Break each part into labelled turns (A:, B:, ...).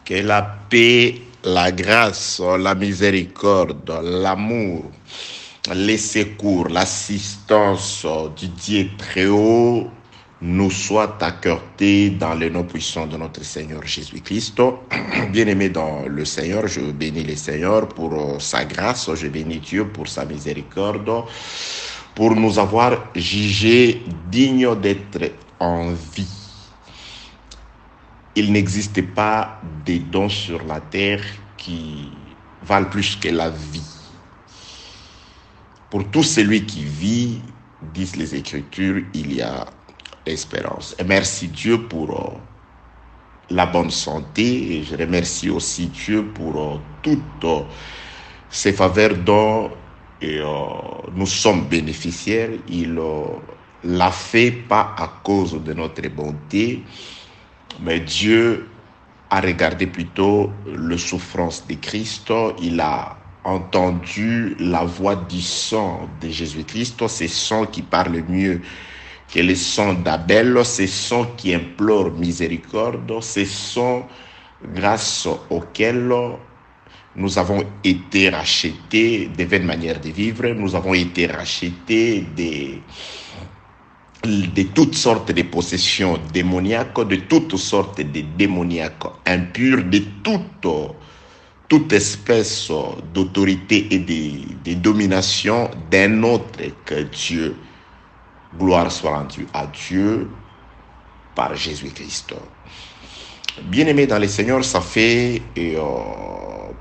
A: Que la paix, la grâce, la miséricorde, l'amour, les secours, l'assistance du Dieu très haut nous soit accordés dans le nom puissant de notre Seigneur Jésus-Christ. Bien-aimé dans le Seigneur, je bénis le Seigneur pour sa grâce, je bénis Dieu pour sa miséricorde, pour nous avoir jugés dignes d'être en vie. Il n'existe pas des dons sur la terre qui valent plus que la vie. Pour tout celui qui vit, disent les Écritures, il y a espérance. Et merci Dieu pour la bonne santé. Et je remercie aussi Dieu pour toutes ces faveurs dont nous sommes bénéficiaires. Il l'a fait pas à cause de notre bonté, mais Dieu a regardé plutôt les souffrances de Christ. Il a entendu la voix du sang de Jésus-Christ. C'est sang qui parle mieux que le sang d'Abel. C'est sang qui implore miséricorde. C'est sang grâce auquel nous avons été rachetés de vaines manières de vivre. Nous avons été rachetés de toutes sortes de possessions démoniaques, de toutes sortes de démoniaques impurs, de toute espèce d'autorité et de domination d'un autre que Dieu. Gloire soit rendue à Dieu par Jésus-Christ. Bien-aimés dans le Seigneur, ça fait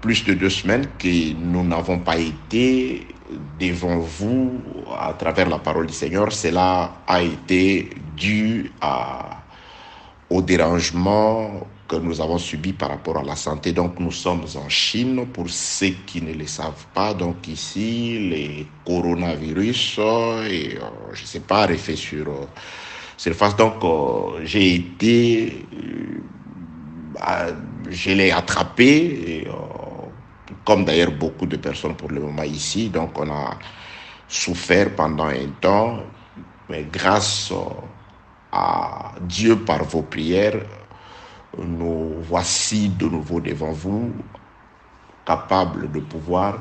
A: plus de 2 semaines que nous n'avons pas été devant vous à travers la parole du Seigneur. Cela a été dû au dérangement que nous avons subi par rapport à la santé. Donc nous sommes en Chine, pour ceux qui ne le savent pas. Donc ici, les coronavirus, et je ne sais pas, refait sur surface. Donc j'ai été, je l'ai attrapé, et, comme d'ailleurs beaucoup de personnes pour le moment ici. Donc on a souffert pendant un temps, mais grâce à Dieu par vos prières, nous voici de nouveau devant vous, capables de pouvoir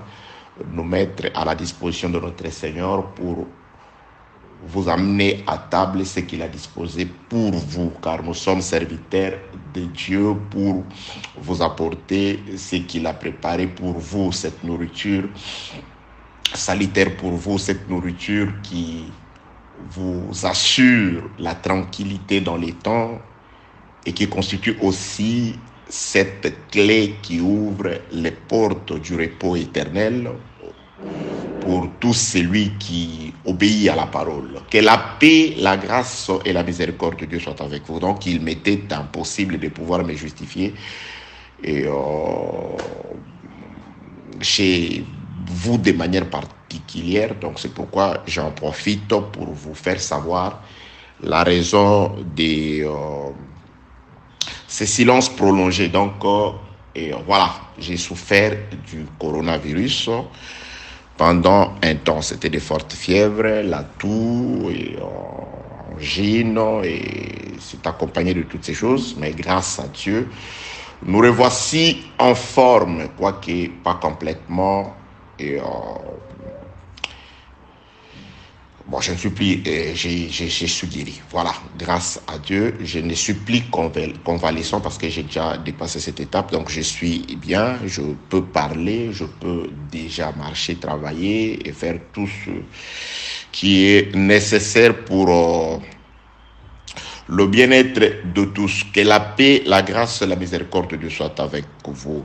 A: nous mettre à la disposition de notre Seigneur pour vous amener à table ce qu'il a disposé pour vous, car nous sommes serviteurs de Dieu pour vous apporter ce qu'il a préparé pour vous, cette nourriture salutaire pour vous, cette nourriture qui vous assure la tranquillité dans les temps et qui constitue aussi cette clé qui ouvre les portes du repos éternel pour tout celui qui obéit à la parole. Que la paix, la grâce et la miséricorde de Dieu soient avec vous. Donc il m'était impossible de pouvoir me justifier et chez vous de manière particulière. Donc c'est pourquoi j'en profite pour vous faire savoir la raison de ce silence prolongé. Donc voilà, j'ai souffert du coronavirus pendant un temps. C'était de fortes fièvres, la toux, et angine, et c'est accompagné de toutes ces choses. Mais grâce à Dieu, nous revoici en forme, quoique pas complètement. Et bon, je ne suis plus, je suis guéri. Voilà, grâce à Dieu, je ne suis plus convalescent parce que j'ai déjà dépassé cette étape. Donc, je suis bien, je peux parler, je peux déjà marcher, travailler et faire tout ce qui est nécessaire pour le bien-être de tous. Que la paix, la grâce et la miséricorde de Dieu soient avec vous.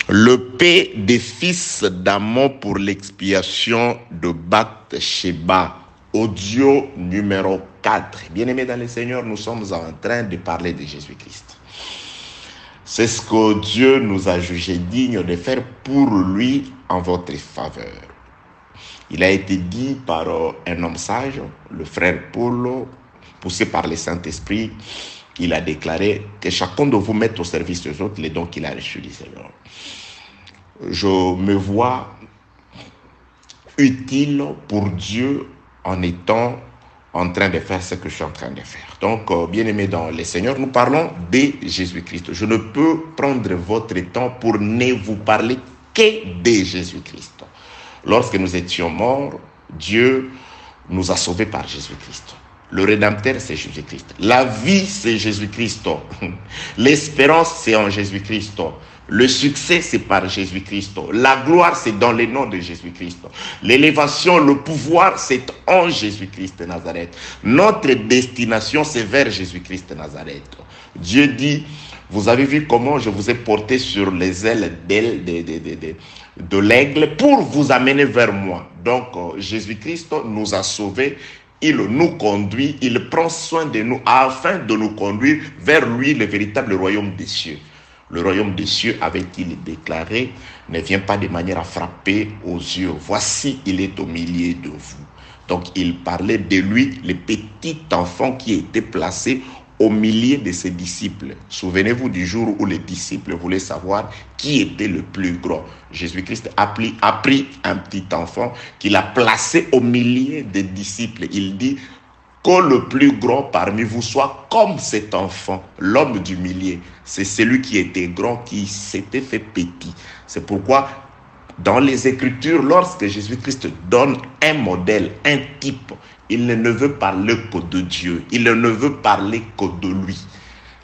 A: Le paix des fils d'Amon pour l'expiation de Bath-Sheba. Audio numéro 4. Bien-aimés dans le Seigneur, nous sommes en train de parler de Jésus-Christ. C'est ce que Dieu nous a jugé digne de faire pour lui en votre faveur. Il a été dit par un homme sage, le frère Paul, poussé par le Saint-Esprit. Il a déclaré que chacun de vous mette au service des autres les dons qu'il a reçus du Seigneur. Je me vois utile pour Dieu en étant en train de faire ce que je suis en train de faire. Donc, bien-aimés dans le Seigneur, nous parlons de Jésus-Christ. Je ne peux prendre votre temps pour ne vous parler que de Jésus-Christ. Lorsque nous étions morts, Dieu nous a sauvés par Jésus-Christ. Le Rédempteur, c'est Jésus-Christ. La vie, c'est Jésus-Christ. L'espérance, c'est en Jésus-Christ. Le succès, c'est par Jésus-Christ. La gloire, c'est dans le nom de Jésus-Christ. L'élévation, le pouvoir, c'est en Jésus-Christ de Nazareth. Notre destination, c'est vers Jésus-Christ de Nazareth. Dieu dit, vous avez vu comment je vous ai porté sur les ailes de l'aigle pour vous amener vers moi. Donc, Jésus-Christ nous a sauvés. Il nous conduit, il prend soin de nous afin de nous conduire vers lui, le véritable royaume des cieux. Le royaume des cieux, avait-il déclaré, ne vient pas de manière à frapper aux yeux. Voici, il est au milieu de vous. Donc, il parlait de lui, le petit enfant qui était placé au milieu de ses disciples. Souvenez-vous du jour où les disciples voulaient savoir qui était le plus grand. Jésus-Christ a pris un petit enfant qu'il a placé au milieu des disciples. Il dit que le plus grand parmi vous soit comme cet enfant, l'homme du milieu. C'est celui qui était grand, qui s'était fait petit. C'est pourquoi dans les Écritures, lorsque Jésus-Christ donne un modèle, un type, il ne veut parler que de Dieu. Il ne veut parler que de lui.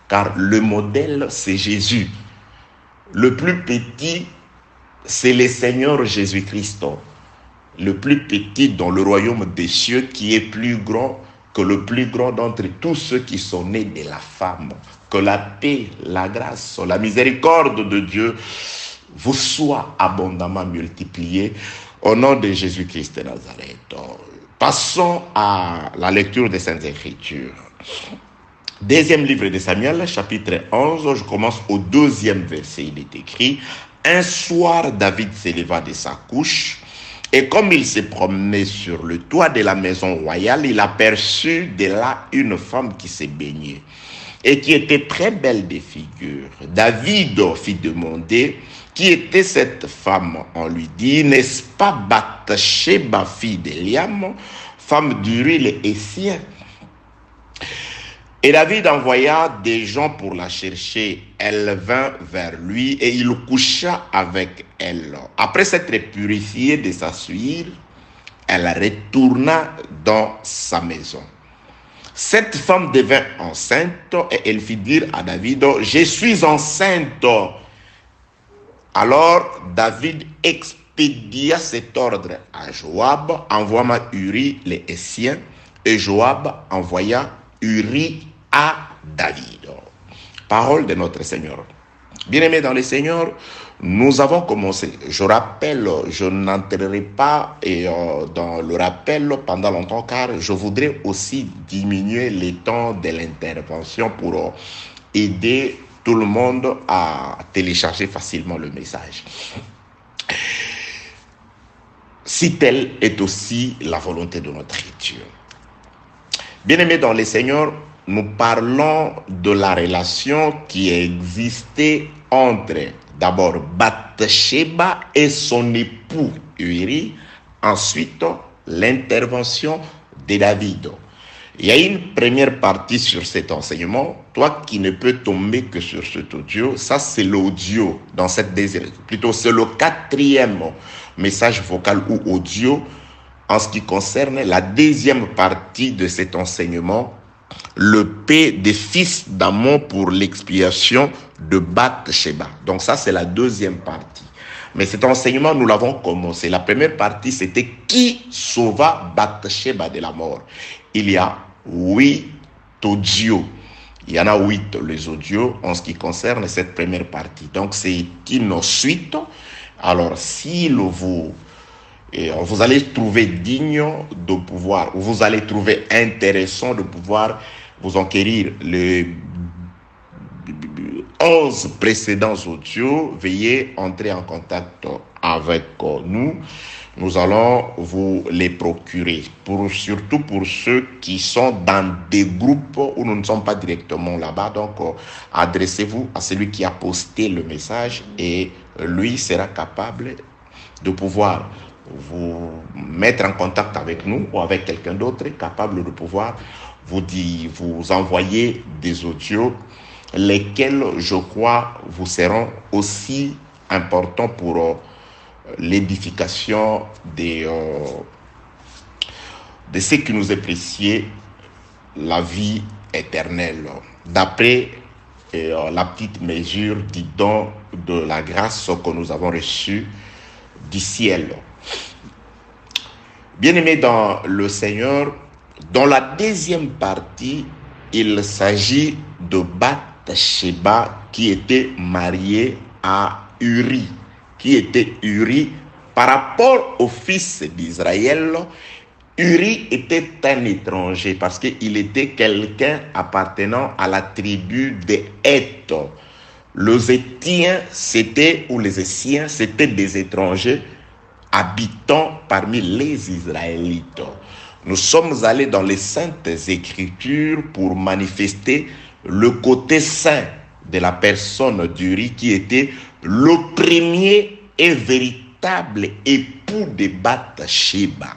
A: Car le modèle, c'est Jésus. Le plus petit, c'est le Seigneur Jésus-Christ. Le plus petit dans le royaume des cieux, qui est plus grand que le plus grand d'entre tous ceux qui sont nés de la femme. Que la paix, la grâce, la miséricorde de Dieu vous soit abondamment multipliée au nom de Jésus-Christ de Nazareth. Passons à la lecture des Saintes Écritures. Deuxième livre de Samuel, chapitre 11, je commence au 2e verset. Il est écrit, « Un soir, David s'éleva de sa couche, et comme il se promenait sur le toit de la maison royale, il aperçut de là une femme qui se baignait, et qui était très belle de figure. David fit demander qui était cette femme. On lui dit, n'est-ce pas Bathsheba, fille d'Eliam, femme d'Uri le Héthien? Et David envoya des gens pour la chercher. Elle vint vers lui et il coucha avec elle. Après s'être purifiée de sa sueur, elle retourna dans sa maison. Cette femme devint enceinte et elle fit dire à David, « Je suis enceinte. » Alors David expédia cet ordre à Joab, envoya Uri les Héthien, et Joab envoya Uri à David. Parole de notre Seigneur. Bien-aimés dans le Seigneur, nous avons commencé. Je rappelle, je n'entrerai pas dans le rappel pendant longtemps car je voudrais aussi diminuer les temps de l'intervention pour aider tout le monde à télécharger facilement le message. Si telle est aussi la volonté de notre Dieu. Bien-aimés dans le Seigneur, nous parlons de la relation qui existait entre d'abord Bathsheba et son époux Uri, ensuite l'intervention de David. Il y a une première partie sur cet enseignement. Toi qui ne peux tomber que sur cet audio, ça c'est l'audio dans cette deuxième, plutôt c'est le 4e message vocal ou audio en ce qui concerne la deuxième partie de cet enseignement, le paix des fils d'Amon pour l'expiation de Bathsheba. Donc ça c'est la deuxième partie. Mais cet enseignement, nous l'avons commencé. La première partie, c'était qui sauva Bathsheba de la mort. Il y a 8 audios. Il y en a 8 les audios en ce qui concerne cette première partie. Donc c'est une suite. Alors si vous allez trouver digne de pouvoir, ou vous allez trouver intéressant de pouvoir vous enquérir les 11 précédents audios, veuillez entrer en contact avec nous. Nous allons vous les procurer, surtout pour ceux qui sont dans des groupes où nous ne sommes pas directement là-bas. Donc, adressez-vous à celui qui a posté le message et lui sera capable de pouvoir vous mettre en contact avec nous ou avec quelqu'un d'autre capable de pouvoir vous envoyer des audios, lesquels, je crois, vous seront aussi importants pour l'édification de ce qui nous est précieux, la vie éternelle, d'après la petite mesure du don de la grâce que nous avons reçue du ciel. Bien-aimés dans le Seigneur, dans la deuxième partie, il s'agit de Bathsheba qui était mariée à Uri, par rapport au fils d'Israël. Uri était un étranger parce qu'il était quelqu'un appartenant à la tribu des Héth. Les Héthiens, les Essiens, c'était des étrangers habitant parmi les Israélites. Nous sommes allés dans les Saintes Écritures pour manifester le côté saint de la personne d'Uri qui était le premier et véritable époux de Bathsheba.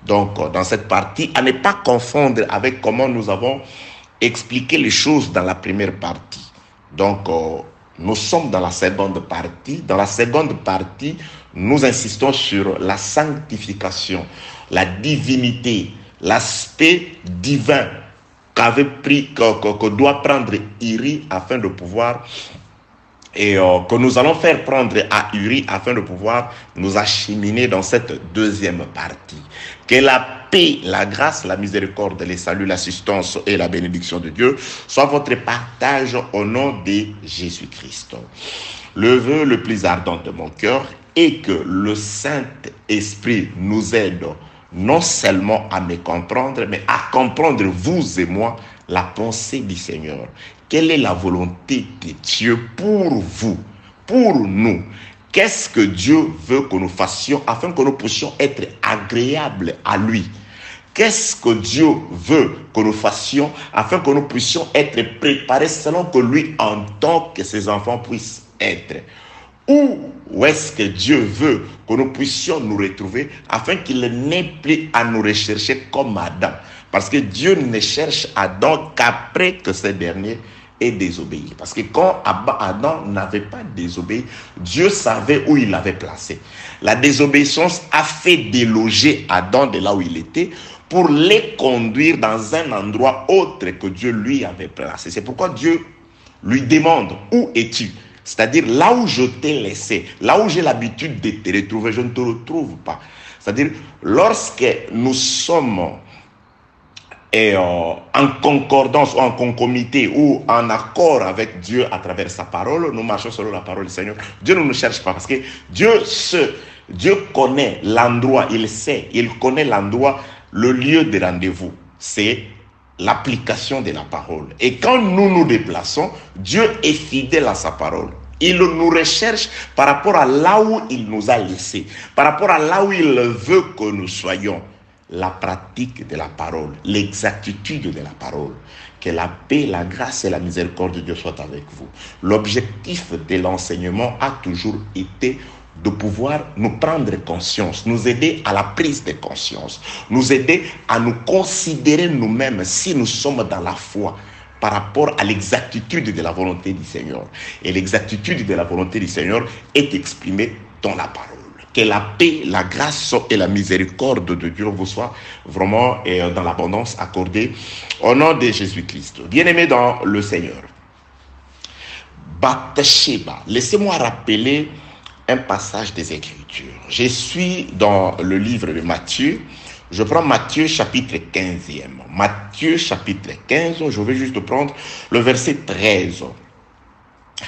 A: Donc, dans cette partie, à ne pas confondre avec comment nous avons expliqué les choses dans la première partie. Donc, nous sommes dans la seconde partie. Dans la seconde partie, nous insistons sur la sanctification, la divinité, l'aspect divin que doit prendre Uri afin de pouvoir que nous allons faire prendre à Uri afin de pouvoir nous acheminer dans cette deuxième partie. Que la paix, la grâce, la miséricorde, les saluts, l'assistance et la bénédiction de Dieu soient votre partage au nom de Jésus-Christ. Le vœu le plus ardent de mon cœur est que le Saint-Esprit nous aide non seulement à me comprendre, mais à comprendre, vous et moi, la pensée du Seigneur. Quelle est la volonté de Dieu pour vous, pour nous? Qu'est-ce que Dieu veut que nous fassions afin que nous puissions être agréables à lui? Qu'est-ce que Dieu veut que nous fassions afin que nous puissions être préparés selon que lui entend que ses enfants puissent être? Où est-ce que Dieu veut que nous puissions nous retrouver afin qu'il n'ait plus à nous rechercher comme Adam? Parce que Dieu ne cherche Adam qu'après que ce dernier ait désobéi. Parce que quand Adam n'avait pas désobéi, Dieu savait où il l'avait placé. La désobéissance a fait déloger Adam de là où il était pour les conduire dans un endroit autre que Dieu lui avait placé. C'est pourquoi Dieu lui demande, où es-tu? C'est-à-dire là où je t'ai laissé, là où j'ai l'habitude de te retrouver, je ne te retrouve pas. C'est-à-dire lorsque nous sommes en concordance ou en concomité ou en accord avec Dieu à travers sa parole, nous marchons selon la parole du Seigneur. Dieu ne nous cherche pas parce que Dieu connaît l'endroit, il connaît l'endroit, le lieu de rendez-vous. C'est l'application de la parole. Et quand nous nous déplaçons, Dieu est fidèle à sa parole. Il nous recherche par rapport à là où il nous a laissés, par rapport à là où il veut que nous soyons. La pratique de la parole, l'exactitude de la parole. Que la paix, la grâce et la miséricorde de Dieu soient avec vous. L'objectif de l'enseignement a toujours été de pouvoir nous prendre conscience, nous aider à la prise de conscience, nous aider à nous considérer nous-mêmes si nous sommes dans la foi par rapport à l'exactitude de la volonté du Seigneur. Et l'exactitude de la volonté du Seigneur est exprimée dans la parole. Que la paix, la grâce et la miséricorde de Dieu vous soient vraiment dans l'abondance accordée au nom de Jésus-Christ. Bien-aimés dans le Seigneur, Bathsheba, laissez-moi rappeler un passage des Écritures. Je suis dans le livre de Matthieu. Je prends Matthieu chapitre 15e. Matthieu chapitre 15, je vais juste prendre le verset 13.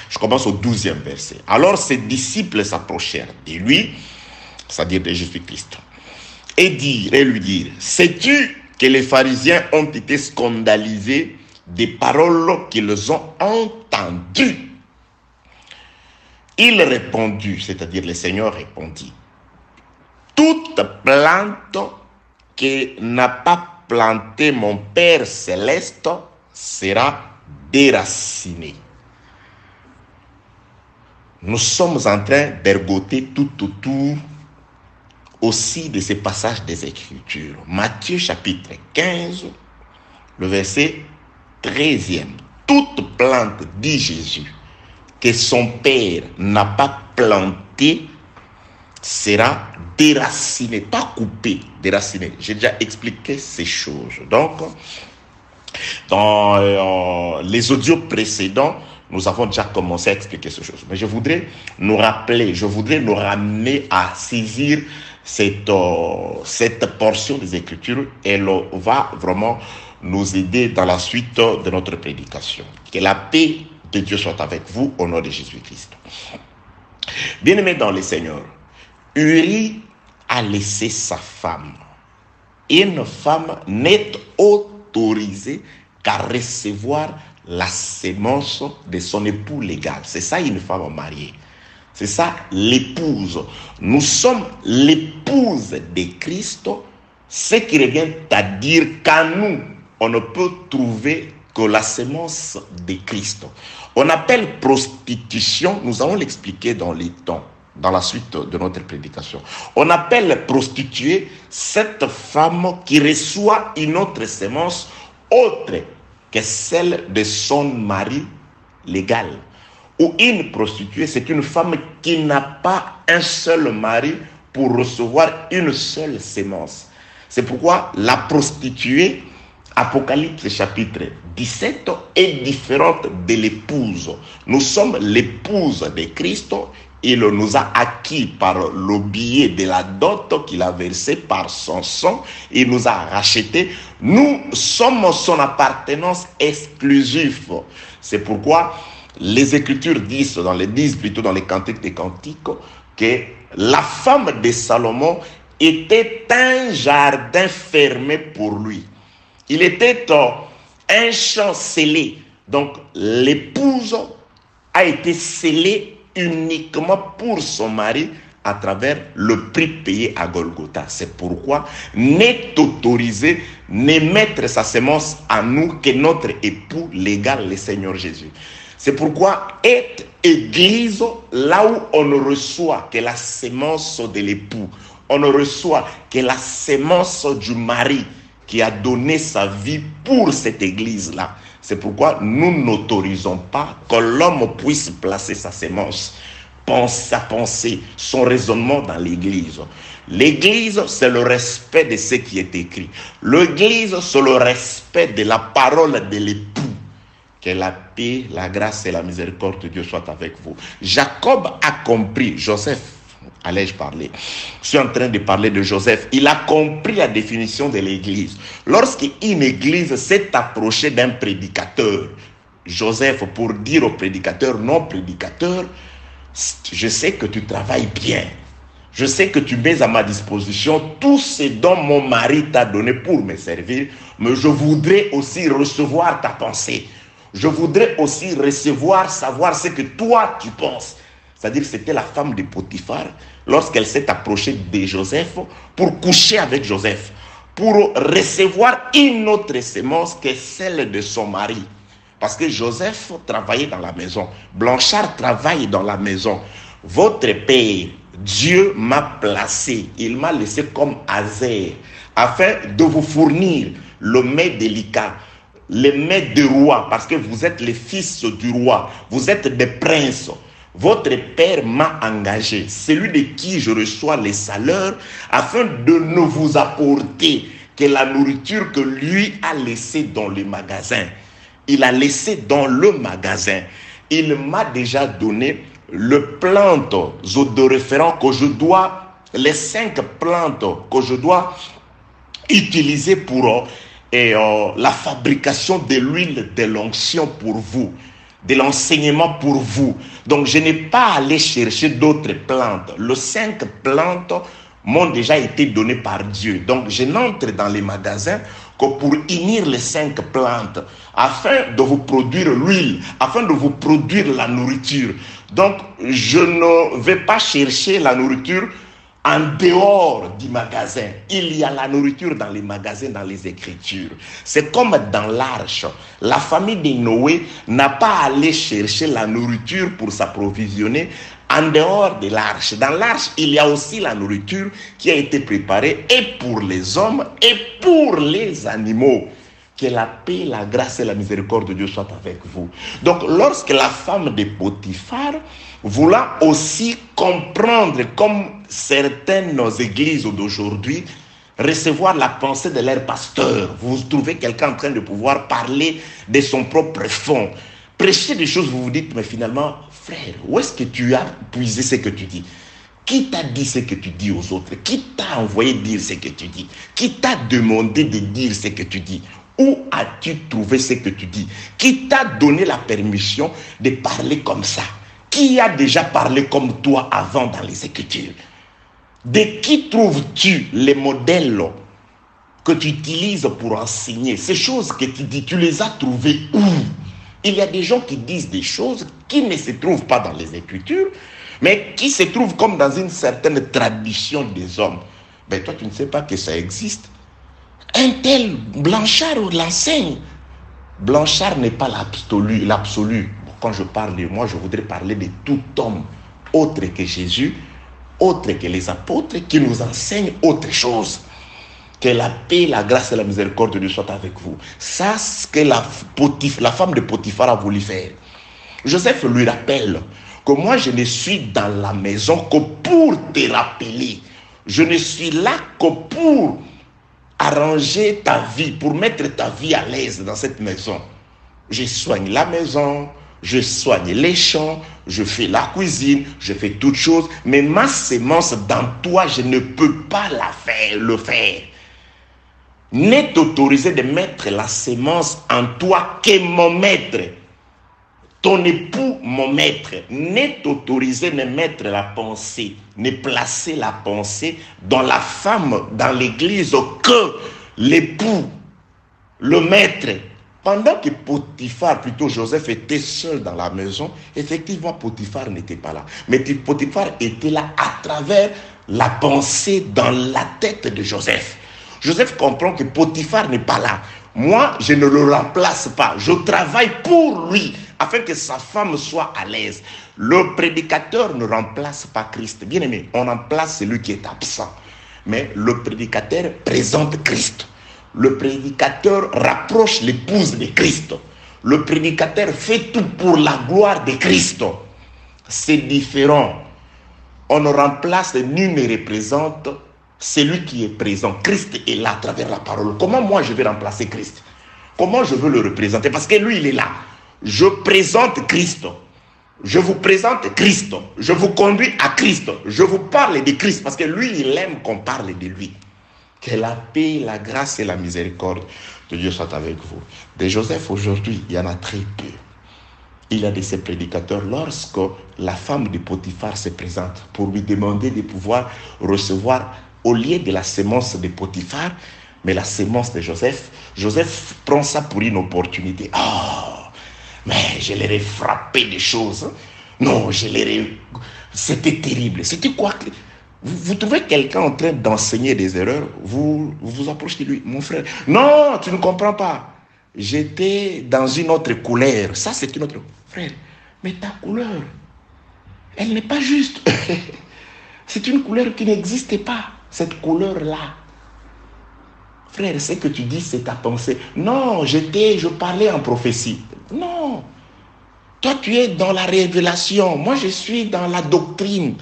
A: Je commence au 12e verset. Alors ses disciples s'approchèrent de lui, c'est-à-dire de Jésus-Christ, et lui dirent, sais-tu que les pharisiens ont été scandalisés des paroles qu'ils ont entendues? Il répondit, c'est-à-dire le Seigneur répondit, toute plante que n'a pas planté mon Père céleste sera déracinée. Nous sommes en train d'ergoter tout autour aussi de ces passages des Écritures. Matthieu chapitre 15, le verset 13e. Toute plante, dit Jésus, que son Père n'a pas plantée sera déracinée, pas coupée, déracinée. J'ai déjà expliqué ces choses. Donc, dans les audios précédents, nous avons déjà commencé à expliquer ces choses. Mais je voudrais nous rappeler, je voudrais nous ramener à saisir cette portion des Écritures. Elle va vraiment nous aider dans la suite de notre prédication. Que la paix de Dieu soit avec vous au nom de Jésus-Christ. Bien-aimés dans le Seigneur, Uri a laissé sa femme. Une femme n'est autorisée qu'à recevoir la sémence de son époux légal. C'est ça une femme mariée. C'est ça l'épouse. Nous sommes l'épouse de Christ, ce qui revient à dire qu'à nous, on ne peut trouver que la sémence de Christ. On appelle prostitution, nous allons l'expliquer dans les temps, dans la suite de notre prédication. On appelle prostituée cette femme qui reçoit une autre sémence autre que celle de son mari légal. Ou une prostituée, c'est une femme qui n'a pas un seul mari pour recevoir une seule sémence. C'est pourquoi la prostituée, Apocalypse chapitre 17, est différente de l'épouse. Nous sommes l'épouse de Christ. Il nous a acquis par le billet de la dot qu'il a versé par son sang. Il nous a rachetés. Nous sommes son appartenance exclusive. C'est pourquoi les Écritures disent plutôt dans les Cantiques des Cantiques, que la femme de Salomon était un jardin fermé pour lui. Il était un champ scellé. Donc l'épouse a été scellée uniquement pour son mari à travers le prix payé à Golgotha. C'est pourquoi n'est autorisé ne mettre sa sémence à nous que notre époux légal, le Seigneur Jésus. C'est pourquoi être église là où on ne reçoit que la sémence de l'époux, on ne reçoit que la sémence du mari qui a donné sa vie pour cette église-là. C'est pourquoi nous n'autorisons pas que l'homme puisse placer sa sémence, sa pensée, son raisonnement dans l'église. L'église, c'est le respect de ce qui est écrit. L'église, c'est le respect de la parole de l'époux. Que la paix, la grâce et la miséricorde de Dieu soient avec vous. Jacob a compris, Joseph, allais-je parler? Je suis en train de parler de Joseph. Il a compris la définition de l'église. Lorsqu'une église s'est approchée d'un prédicateur, Joseph, pour dire au prédicateur, non prédicateur, je sais que tu travailles bien. Je sais que tu mets à ma disposition tout ce dont mon mari t'a donné pour me servir, mais je voudrais aussi recevoir ta pensée. Je voudrais aussi recevoir, savoir ce que toi tu penses. C'est-à-dire que c'était la femme de Potiphar, lorsqu'elle s'est approchée de Joseph pour coucher avec Joseph, pour recevoir une autre sémence que celle de son mari. Parce que Joseph travaillait dans la maison, Blanchard travaille dans la maison. Votre père, Dieu m'a placé, il m'a laissé comme Azer, afin de vous fournir le mets délicat, le mets du roi, parce que vous êtes les fils du roi, vous êtes des princes. Votre père m'a engagé, celui de qui je reçois les salaires, afin de ne vous apporter que la nourriture que lui a laissée dans le magasin. Il a laissé dans le magasin. Il m'a déjà donné le plantes odoriférant que je dois, les 5 plantes que je dois utiliser pour la fabrication de l'huile de l'onction pour vous, de l'enseignement pour vous. Donc je n'ai pas allé chercher d'autres plantes. Les 5 plantes m'ont déjà été données par Dieu. Donc je n'entre dans les magasins que pour unir les 5 plantes, afin de vous produire l'huile, afin de vous produire la nourriture. Donc je ne vais pas chercher la nourriture en dehors du magasin. Il y a la nourriture dans les magasins, dans les Écritures. C'est comme dans l'arche. La famille de Noé n'a pas allé chercher la nourriture pour s'approvisionner en dehors de l'arche. Dans l'arche, il y a aussi la nourriture qui a été préparée et pour les hommes et pour les animaux. Que la paix, la grâce et la miséricorde de Dieu soient avec vous. Donc, lorsque la femme de Potiphar, voulant aussi comprendre, comme certaines églises d'aujourd'hui, recevoir la pensée de leur pasteur, vous trouvez quelqu'un en train de pouvoir parler de son propre fond, prêcher des choses, vous vous dites, mais finalement, frère, où est-ce que tu as puisé ce que tu dis? Qui t'a dit ce que tu dis aux autres? Qui t'a envoyé dire ce que tu dis? Qui t'a demandé de dire ce que tu dis? Où as-tu trouvé ce que tu dis? Qui t'a donné la permission de parler comme ça? Qui a déjà parlé comme toi avant dans les Écritures? De qui trouves-tu les modèles que tu utilises pour enseigner? Ces choses que tu dis, tu les as trouvées où? Il y a des gens qui disent des choses qui ne se trouvent pas dans les Écritures, mais qui se trouvent comme dans une certaine tradition des hommes. Ben toi, tu ne sais pas que ça existe. Un tel Blanchard l'enseigne. Blanchard n'est pas l'absolu. Quand je parle de moi, je voudrais parler de tout homme autre que Jésus, autre que les apôtres, qui nous enseignent autre chose. Que la paix, la grâce et la miséricorde de Dieu soient avec vous. Ça, c'est ce que la femme de Potiphar a voulu faire. Joseph lui rappelle que moi, je ne suis dans la maison que pour te rappeler. Je ne suis là que pour arranger ta vie, pour mettre ta vie à l'aise dans cette maison. Je soigne la maison, je soigne les champs, je fais la cuisine, je fais toutes choses, mais ma sémence dans toi, je ne peux pas le faire. N'est autorisé de mettre la sémence en toi que mon maître. Ton époux, mon maître, n'est autorisé de mettre la pensée, ne placer la pensée dans la femme, dans l'église, que l'époux, le maître. Pendant que Potiphar, plutôt Joseph, était seul dans la maison, effectivement, Potiphar n'était pas là. Mais Potiphar était là à travers la pensée dans la tête de Joseph. Joseph comprend que Potiphar n'est pas là. Moi, je ne le remplace pas. Je travaille pour lui, afin que sa femme soit à l'aise. Le prédicateur ne remplace pas Christ. Bien aimé, on remplace celui qui est absent. Mais le prédicateur présente Christ. Le prédicateur rapproche l'épouse de Christ. Le prédicateur fait tout pour la gloire de Christ. C'est différent. On ne remplace ni ne représente celui qui est présent. Christ est là à travers la parole. Comment moi je vais remplacer Christ? Comment je veux le représenter? Parce que lui il est là. Je présente Christ. Je vous présente Christ. Je vous conduis à Christ. Je vous parle de Christ parce que lui il aime qu'on parle de lui. Que la paix, la grâce et la miséricorde de Dieu soient avec vous. De Joseph aujourd'hui, il y en a très peu. Il y a de ces prédicateurs lorsque la femme de Potiphar se présente pour lui demander de pouvoir recevoir au lieu de la sémence de Potiphar, mais la sémence de Joseph. Joseph prend ça pour une opportunité. Oh, mais je leur ai frappé des choses. Non, c'était terrible. C'était quoi? Vous trouvez quelqu'un en train d'enseigner des erreurs, vous vous approchez de lui, mon frère. Non, tu ne comprends pas. J'étais dans une autre couleur. Ça, c'est une autre. Frère, mais ta couleur, elle n'est pas juste. C'est une couleur qui n'existe pas. Cette couleur-là. Frère, ce que tu dis, c'est ta pensée. Non, je parlais en prophétie. Non. Toi, tu es dans la révélation. Moi, je suis dans la doctrine.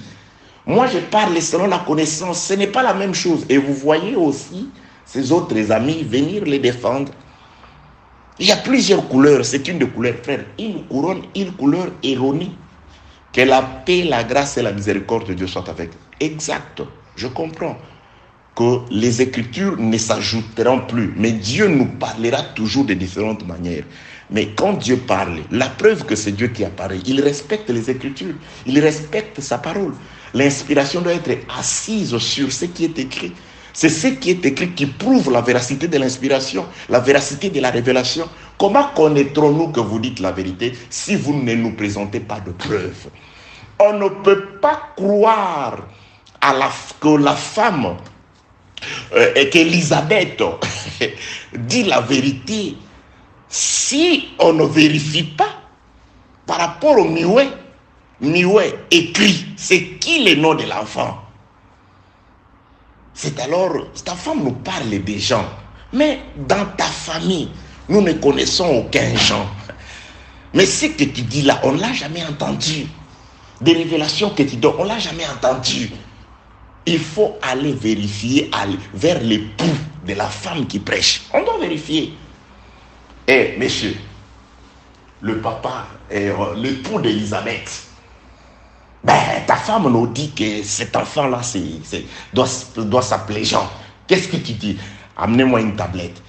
A: Moi, je parle selon la connaissance. Ce n'est pas la même chose. Et vous voyez aussi ces autres amis venir les défendre. Il y a plusieurs couleurs. C'est une des couleurs, frère. Une couronne, une couleur erronée. Que la paix, la grâce et la miséricorde de Dieu soient avec. Exact. Je comprends que les Écritures ne s'ajouteront plus. Mais Dieu nous parlera toujours de différentes manières. Mais quand Dieu parle, la preuve que c'est Dieu qui apparaît, il respecte les Écritures. Il respecte sa parole. L'inspiration doit être assise sur ce qui est écrit. C'est ce qui est écrit qui prouve la véracité de l'inspiration, la véracité de la révélation. Comment connaîtrons-nous que vous dites la vérité si vous ne nous présentez pas de preuves? On ne peut pas croire que la femme, qu'Élisabeth dit la vérité si on ne vérifie pas par rapport au muet. Mioué écrit, c'est qui le nom de l'enfant? C'est alors, ta femme nous parle des gens. Mais dans ta famille, nous ne connaissons aucun gens. Mais ce que tu dis là, on ne l'a jamais entendu. Des révélations que tu donnes, on ne l'a jamais entendu. Il faut aller vérifier vers l'époux de la femme qui prêche. On doit vérifier. Eh, monsieur, le papa, l'époux d'Élisabeth, ben, ta femme nous dit que cet enfant-là doit s'appeler Jean. Qu'est-ce que tu dis? Amenez-moi une tablette.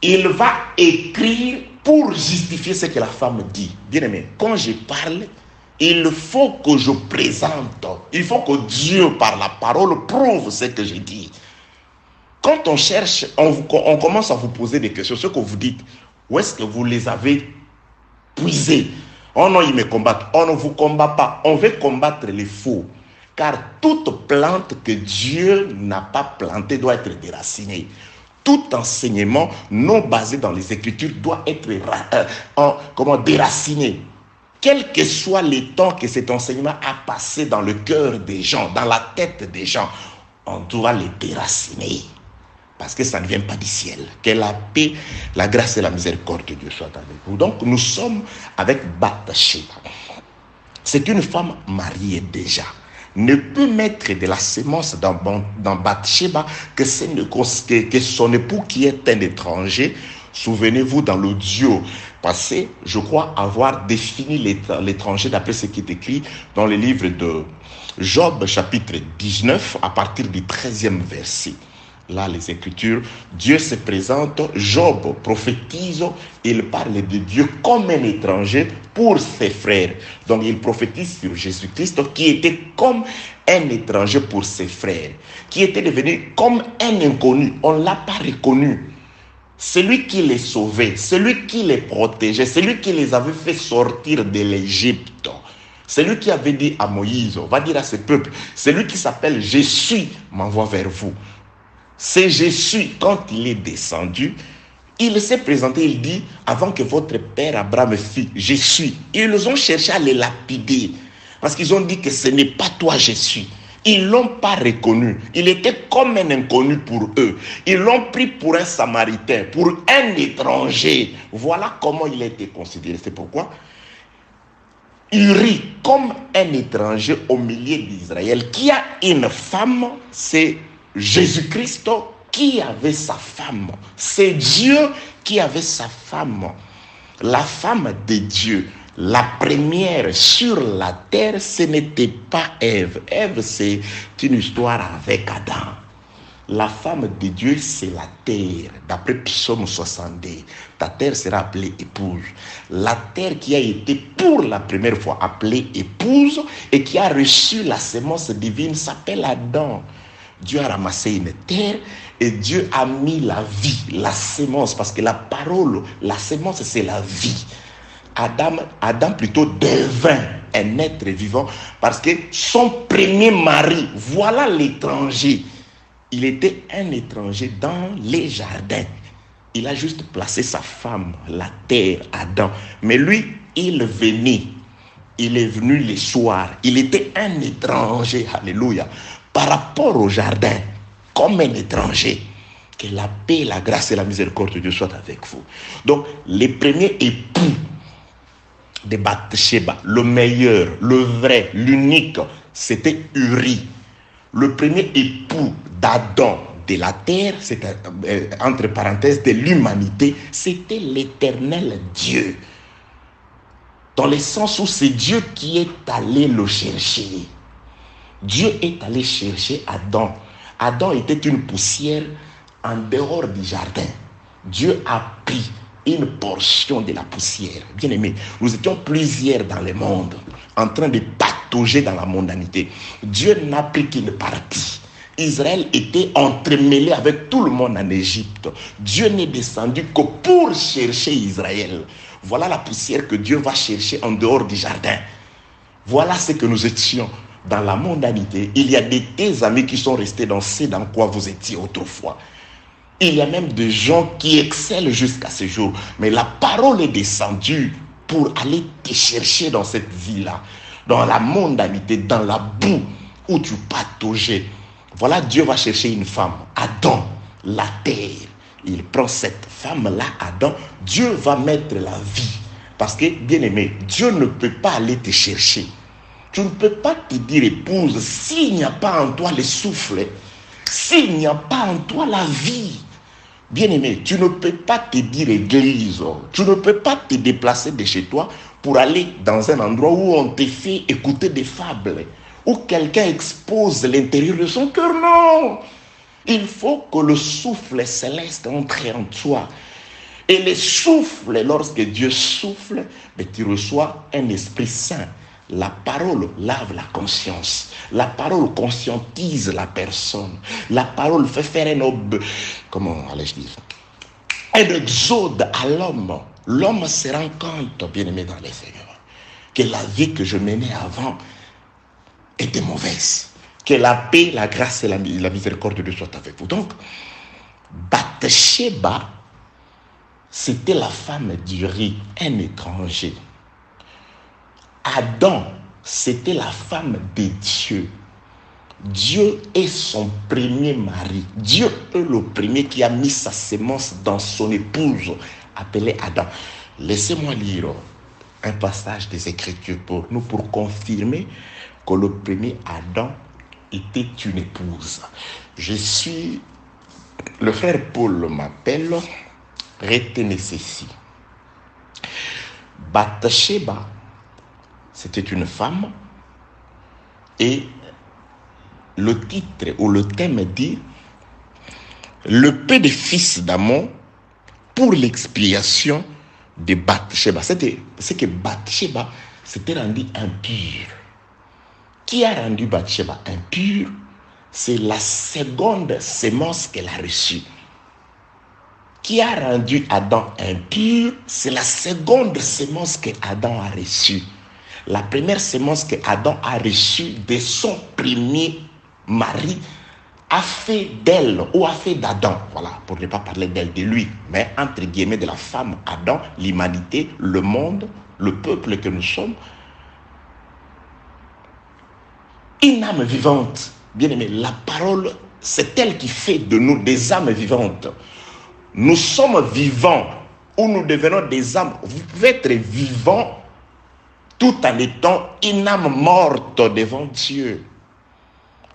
A: Il va écrire pour justifier ce que la femme dit. Bien aimé, quand je parle, il faut que je présente. Il faut que Dieu, par la parole, prouve ce que je dis. Quand on cherche, on commence à vous poser des questions. Ce que vous dites, où est-ce que vous les avez puisés? Oh non, ils me combattent. On ne vous combat pas. On veut combattre les faux. Car toute plante que Dieu n'a pas plantée doit être déracinée. Tout enseignement non basé dans les Écritures doit être déraciné. Quel que soit le temps que cet enseignement a passé dans le cœur des gens, dans la tête des gens, on doit les déraciner. Parce que ça ne vient pas du ciel. Que la paix, la grâce et la miséricorde de Dieu soient avec vous. Donc nous sommes avec Bathsheba. C'est une femme mariée déjà. Ne peut mettre de la sémence dans Bathsheba que son époux qui est un étranger. Souvenez-vous dans l'audio passé, je crois avoir défini l'étranger d'après ce qui est écrit dans le livre de Job chapitre 19 à partir du 13e verset. Là, les Écritures, Dieu se présente, Job prophétise, il parle de Dieu comme un étranger pour ses frères. Donc, il prophétise sur Jésus-Christ qui était comme un étranger pour ses frères, qui était devenu comme un inconnu. On ne l'a pas reconnu. Celui qui les sauvait, celui qui les protégeait, celui qui les avait fait sortir de l'Égypte. Celui qui avait dit à Moïse, va dire à ce peuple, celui qui s'appelle Je suis m'envoie vers vous. C'est Je suis, quand il est descendu, il s'est présenté, il dit, avant que votre père Abraham fît, Je suis. Ils ont cherché à les lapider, parce qu'ils ont dit que ce n'est pas toi Je suis. Ils ne l'ont pas reconnu. Il était comme un inconnu pour eux. Ils l'ont pris pour un Samaritain, pour un étranger. Voilà comment il a été considéré. C'est pourquoi Uri, comme un étranger au milieu d'Israël, qui a une femme, c'est Jésus-Christ qui avait sa femme. C'est Dieu qui avait sa femme. La femme de Dieu, la première sur la terre, ce n'était pas Ève. Ève, c'est une histoire avec Adam. La femme de Dieu, c'est la terre. D'après Psaume 62, ta terre sera appelée épouse. La terre qui a été pour la première fois appelée épouse et qui a reçu la sémence divine s'appelle Adam. Dieu a ramassé une terre et Dieu a mis la vie, la sémence, parce que la parole, la sémence, c'est la vie. Adam plutôt devint un être vivant parce que son premier mari, voilà l'étranger. Il était un étranger dans les jardins. Il a juste placé sa femme, la terre, Adam. Mais lui, il venait. Il est venu le soir. Il était un étranger, alléluia, par rapport au jardin, comme un étranger. Que la paix, la grâce et la miséricorde de Dieu soient avec vous. Donc, les premiers époux de Bathsheba, le meilleur, le vrai, l'unique, c'était Uri. Le premier époux d'Adam de la terre, c'était entre parenthèses de l'humanité, c'était l'éternel Dieu. Dans le sens où c'est Dieu qui est allé le chercher. Dieu est allé chercher Adam. Adam était une poussière en dehors du jardin. Dieu a pris une portion de la poussière. Bien aimé, nous étions plusieurs dans le monde, en train de patauger dans la mondanité. Dieu n'a pris qu'une partie. Israël était entremêlé avec tout le monde en Égypte. Dieu n'est descendu que pour chercher Israël. Voilà la poussière que Dieu va chercher en dehors du jardin. Voilà ce que nous étions dans la mondanité. Il y a des tes amis qui sont restés dans ce dans quoi vous étiez autrefois. Il y a même des gens qui excellent jusqu'à ce jour. Mais la parole est descendue pour aller te chercher dans cette vie-là. dans la mondanité, dans la boue où tu pataugeais. Voilà, Dieu va chercher une femme, Adam, la terre. Il prend cette femme-là, Adam, Dieu va mettre la vie. Parce que, bien aimé, Dieu ne peut pas aller te chercher. Tu ne peux pas te dire épouse s'il n'y a pas en toi le souffle, s'il n'y a pas en toi la vie. Bien-aimé, tu ne peux pas te dire église, tu ne peux pas te déplacer de chez toi pour aller dans un endroit où on te fait écouter des fables, où quelqu'un expose l'intérieur de son cœur. Non! Il faut que le souffle céleste entre en toi. Et le souffle, lorsque Dieu souffle, tu reçois un Esprit Saint. La parole lave la conscience. La parole conscientise la personne. La parole fait faire comment allais-je dire, un exode à l'homme. L'homme se rend compte, bien-aimé dans les Seigneurs, que la vie que je menais avant était mauvaise. Que la paix, la grâce et la miséricorde de Dieu soient avec vous. Donc, Bathsheba, c'était la femme d'Uri, un étranger. Adam, c'était la femme de Dieu. Dieu est son premier mari. Dieu est le premier qui a mis sa sémence dans son épouse, appelée Adam. Laissez-moi lire un passage des Écritures pour nous, pour confirmer que le premier Adam était une épouse. Le frère Paul m'appelle, retenez ceci. Bathsheba, c'était une femme, et le titre ou le thème dit le peu de fils d'Amon pour l'expiation de Bathsheba. C'est que Bathsheba s'était rendue impure. Qui a rendu Bathsheba impure? C'est la seconde sémence qu'elle a reçue. Qui a rendu Adam impur? C'est la seconde sémence que Adam a reçue. La première sémence que Adam a reçue de son premier mari a fait d'elle, ou a fait d'Adam, voilà, pour ne pas parler d'elle, de lui, mais entre guillemets de la femme Adam, l'humanité, le monde, le peuple que nous sommes, une âme vivante. Bien aimé, la parole, c'est elle qui fait de nous des âmes vivantes. Nous sommes vivants, ou nous devenons des âmes. Vous pouvez être vivant tout en étant une âme morte devant Dieu.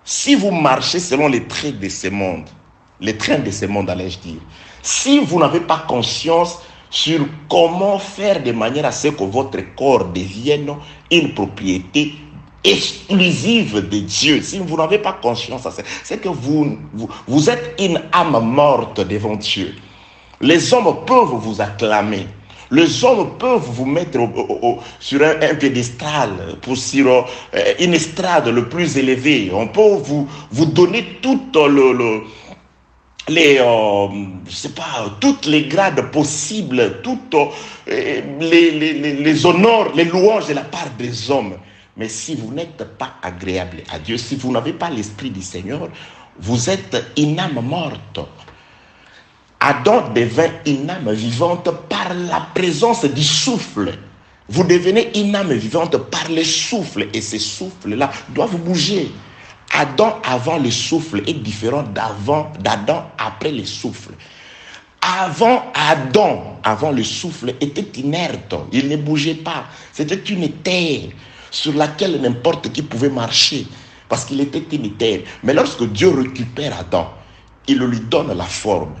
A: Si vous marchez selon les traits de ce monde, les trains de ce monde, allais-je dire, si vous n'avez pas conscience sur comment faire de manière à ce que votre corps devienne une propriété exclusive de Dieu, si vous n'avez pas conscience à ça, c'est que vous êtes une âme morte devant Dieu. Les hommes peuvent vous acclamer. Les hommes peuvent vous mettre sur un piédestal, sur une estrade le plus élevée. On peut vous donner toutes toutes les grades possibles, toutes les honneurs, les louanges de la part des hommes. Mais si vous n'êtes pas agréable à Dieu, si vous n'avez pas l'Esprit du Seigneur, vous êtes une âme morte. Adam devint une âme vivante par la présence du souffle. Vous devenez une âme vivante par le souffle. Et ces souffles-là doivent bouger. Adam avant le souffle est différent d'Adam après le souffle. Avant le souffle, était inerte. Il ne bougeait pas. C'était une terre sur laquelle n'importe qui pouvait marcher. Parce qu'il était une terre. Mais lorsque Dieu récupère Adam, il lui donne la forme.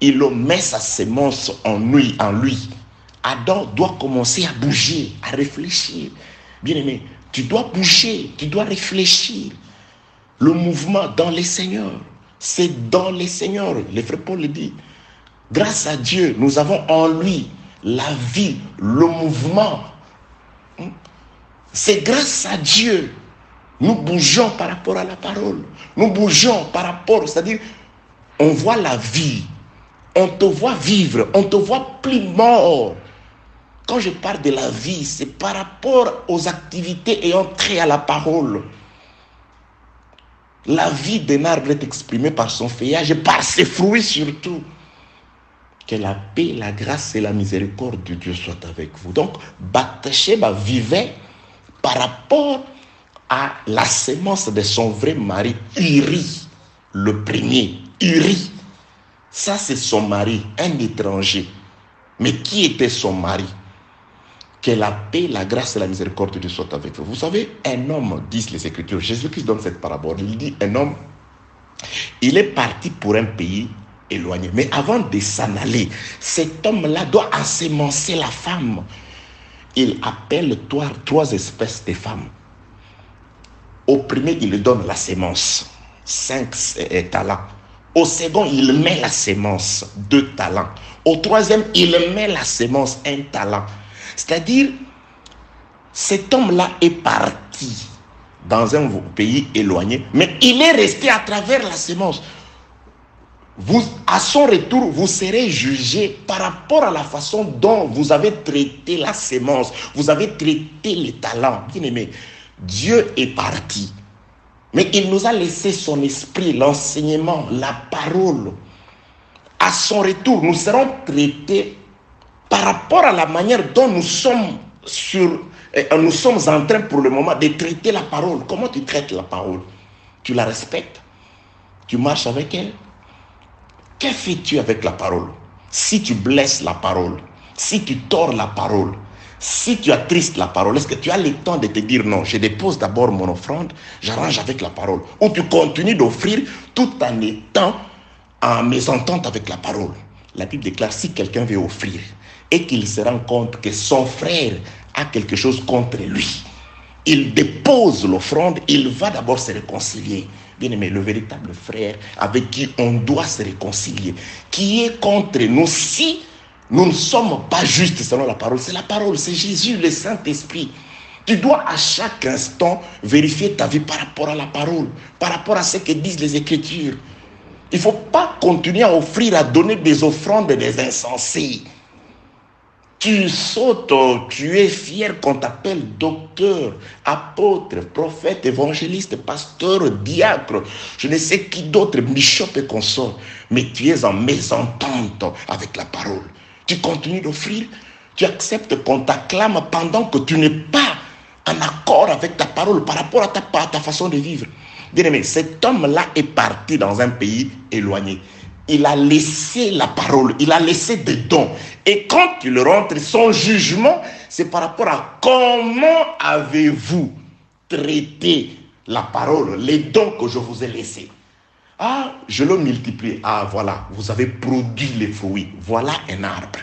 A: Il met sa sémence en lui. Adam doit commencer à bouger, à réfléchir. Bien-aimé, tu dois bouger, tu dois réfléchir. Le mouvement dans les Seigneurs, c'est dans les Seigneurs. Le frère Paul le dit. Grâce à Dieu, nous avons en lui la vie, le mouvement. C'est grâce à Dieu. Nous bougeons par rapport à la parole. Nous bougeons par rapport, c'est-à-dire, on voit la vie. On te voit vivre, on te voit plus mort. Quand je parle de la vie, c'est par rapport aux activités ayant trait à la parole. La vie d'un arbre est exprimée par son feuillage et par ses fruits surtout. Que la paix, la grâce et la miséricorde de Dieu soient avec vous. Donc, Bathsheba vivait par rapport à la sémence de son vrai mari, Uri, le premier, Uri. Ça, c'est son mari, un étranger. Mais qui était son mari? Que la paix, la grâce et la miséricorde de Dieu soient avec vous. Vous savez, un homme, disent les Écritures, Jésus-Christ donne cette parabole, il dit, un homme, il est parti pour un pays éloigné. Mais avant de s'en aller, cet homme-là doit ensemencer la femme. Il appelle trois espèces de femmes. Au premier, il lui donne la sémence, 5 talents. Au second, il met la sémence, 2 talents. Au troisième, il met la sémence, 1 talent. C'est-à-dire, cet homme-là est parti dans un pays éloigné, mais il est resté à travers la sémence. Vous, à son retour, vous serez jugé par rapport à la façon dont vous avez traité la sémence, vous avez traité les talents. Bien aimé, Dieu est parti, mais il nous a laissé son esprit, l'enseignement, la parole. À son retour, nous serons traités par rapport à la manière dont nous sommes en train pour le moment de traiter la parole. Comment tu traites la parole? Tu la respectes? Tu marches avec elle? Que fais-tu avec la parole? Si tu blesses la parole, si tu tords la parole, si tu attristes la parole, est-ce que tu as le temps de te dire non, je dépose d'abord mon offrande, j'arrange avec la parole, ou tu continues d'offrir tout en étant en mésentente avec la parole? La Bible déclare, si quelqu'un veut offrir et qu'il se rend compte que son frère a quelque chose contre lui, il dépose l'offrande, il va d'abord se réconcilier. Bien-aimé, le véritable frère avec qui on doit se réconcilier, qui est contre nous si nous ne sommes pas justes selon la parole. C'est la parole, c'est Jésus, le Saint-Esprit. Tu dois à chaque instant vérifier ta vie par rapport à la parole, par rapport à ce que disent les Écritures. Il ne faut pas continuer à offrir, à donner des offrandes des insensés. Tu sautes, tu es fier qu'on t'appelle docteur, apôtre, prophète, évangéliste, pasteur, diacre, je ne sais qui d'autre, bishop et consort, mais tu es en mésentente avec la parole. Tu continues d'offrir, tu acceptes qu'on t'acclame pendant que tu n'es pas en accord avec ta parole par rapport à ta façon de vivre. Bien-aimé, cet homme-là est parti dans un pays éloigné. Il a laissé la parole, il a laissé des dons. Et quand il rentre, son jugement, c'est par rapport à comment avez-vous traité la parole, les dons que je vous ai laissés. Ah, je le multiplie. Ah, voilà, vous avez produit les fruits. Voilà un arbre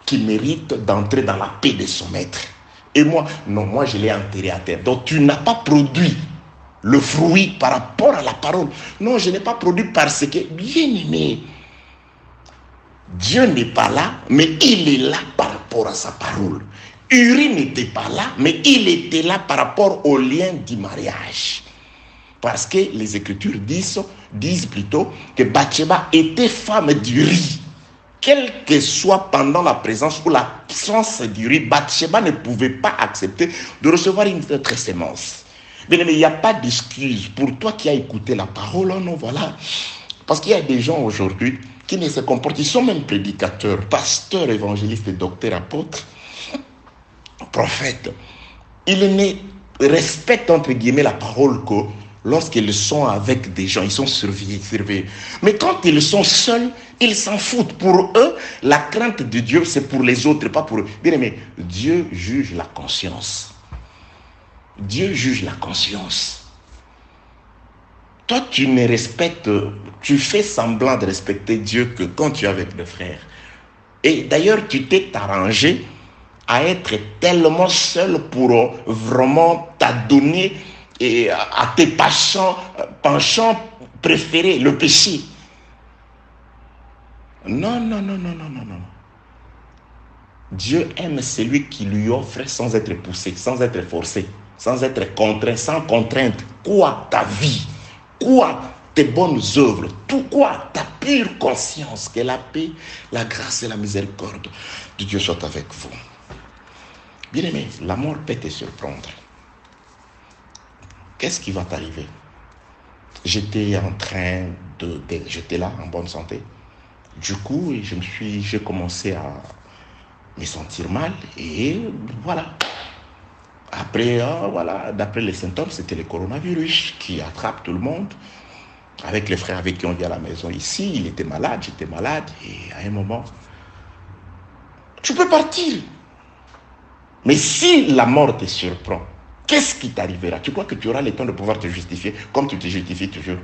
A: qui mérite d'entrer dans la paix de son maître. Et moi, non, moi je l'ai enterré à terre. Donc tu n'as pas produit le fruit par rapport à la parole. Non, je n'ai pas produit parce que, bien aimé, Dieu n'est pas là, mais il est là par rapport à sa parole. Uri n'était pas là, mais il était là par rapport au lien du mariage. Parce que les Écritures disent plutôt que Bathsheba était femme d'Uri. Quel que soit pendant la présence ou l'absence d'Uri, Bathsheba ne pouvait pas accepter de recevoir une autre sémence. Bien aimé, il n'y a pas d'excuse pour toi qui as écouté la parole. Oh non, voilà. Parce qu'il y a des gens aujourd'hui qui ne se comportent, ils sont même prédicateurs, pasteurs, évangélistes, docteurs, apôtres, prophètes. Ils ne respectent entre guillemets la parole que lorsqu'ils sont avec des gens, ils sont surveillés. Mais quand ils sont seuls, ils s'en foutent. Pour eux, la crainte de Dieu, c'est pour les autres, pas pour eux. Bien aimé, Dieu juge la conscience. Dieu juge la conscience. Toi, tu ne respectes, tu fais semblant de respecter Dieu que quand tu es avec le frère. Et d'ailleurs, tu t'es arrangé à être tellement seul pour vraiment t'adonner à tes penchants préférés, le péché. Non, non, non, non, non, non, non. Dieu aime celui qui lui offre sans être poussé, sans être forcé, sans être contraint, sans contrainte. Quoi? Ta vie. Quoi? Tes bonnes œuvres. Tout quoi? Ta pure conscience. Que la paix, la grâce et la miséricorde de Dieu soient avec vous. Bien-aimé, la mort peut te surprendre. Qu'est-ce qui va t'arriver? J'étais là en bonne santé. Du coup, j'ai commencé à me sentir mal et voilà. Après, voilà, d'après les symptômes, c'était le coronavirus qui attrape tout le monde. Avec les frères avec qui on vit à la maison ici, il était malade, j'étais malade. Et à un moment, tu peux partir. Mais si la mort te surprend, qu'est-ce qui t'arrivera? Tu crois que tu auras le temps de pouvoir te justifier comme tu te justifies toujours?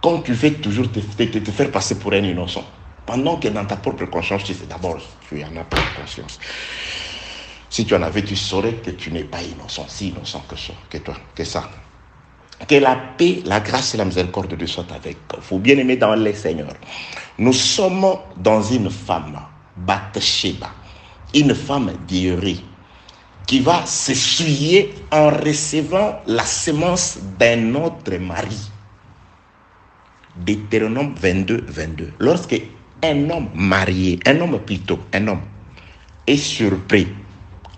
A: Comme tu fais toujours te faire passer pour un innocent. Pendant que dans ta propre conscience, tu sais d'abord, tu en as pas de conscience. Si tu en avais, tu saurais que tu n'es pas innocent, si innocent que toi, que ça. Que la paix, la grâce et la miséricorde de Dieu soient avec vous. Bien-aimés dans les Seigneurs, nous sommes dans une femme, Bathsheba, une femme d'Uri, qui va s'essuyer en recevant la semence d'un autre mari. Deutéronome 22, 22. Lorsque un homme marié, un homme, est surpris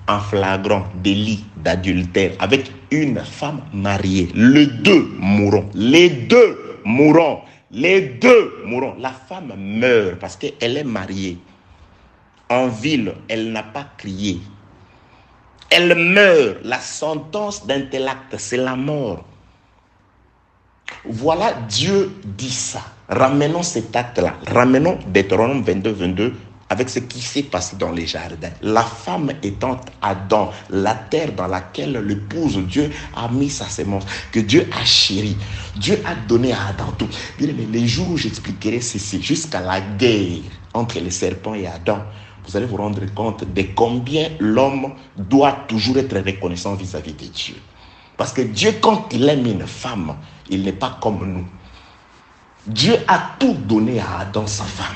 A: en flagrant délit d'adultère avec une femme mariée, les deux mourront. Les deux mourront. Les deux mourront. La femme meurt parce qu'elle est mariée. En ville, elle n'a pas crié. Elle meurt. La sentence d'un tel acte, c'est la mort. Voilà, Dieu dit ça. Ramenons cet acte-là. Ramenons Deutéronome 22, 22 avec ce qui s'est passé dans les jardins. La femme étant Adam, la terre dans laquelle l'épouse Dieu a mis sa semence, que Dieu a chéri. Dieu a donné à Adam tout. Bien aimé, les jours où j'expliquerai ceci, jusqu'à la guerre entre les serpents et Adam, vous allez vous rendre compte de combien l'homme doit toujours être reconnaissant vis-à-vis de Dieu. Parce que Dieu, quand il aime une femme, il n'est pas comme nous. Dieu a tout donné à Adam, sa femme.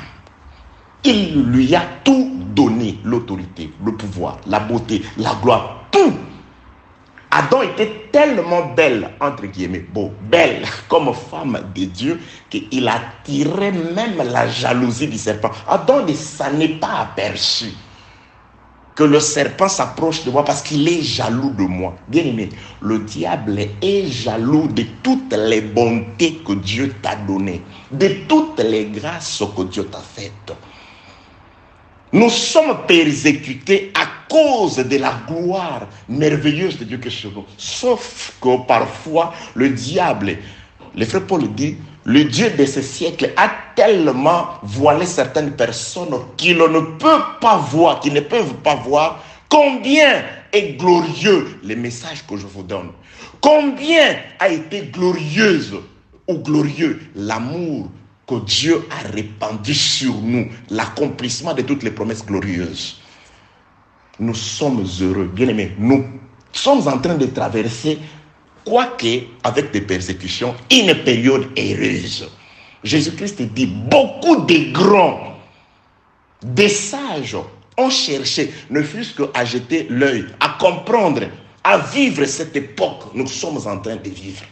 A: Il lui a tout donné, l'autorité, le pouvoir, la beauté, la gloire, tout. Adam était tellement belle, entre guillemets, belle comme femme de Dieu, qu'il attirait même la jalousie du serpent. Adam ne s'en est pas aperçu que le serpent s'approche de moi parce qu'il est jaloux de moi. Bien aimé, le diable est jaloux de toutes les bontés que Dieu t'a données, de toutes les grâces que Dieu t'a faites. Nous sommes persécutés à cause de la gloire merveilleuse de Dieu qui est sur nous. Sauf que parfois, le diable, le frère Paul dit, le Dieu de ce siècle a tellement voilé certaines personnes qu'ils ne peuvent pas voir, qu'ils ne peuvent pas voir combien est glorieux le message que je vous donne. Combien a été glorieuse ou glorieux l'amour que Dieu a répandu sur nous, l'accomplissement de toutes les promesses glorieuses. Nous sommes heureux, bien aimés. Nous sommes en train de traverser, quoique avec des persécutions, une période heureuse. Jésus-Christ dit, beaucoup de grands, des sages ont cherché, ne fût-ce qu'à jeter l'œil, à comprendre, à vivre cette époque que nous sommes en train de vivre.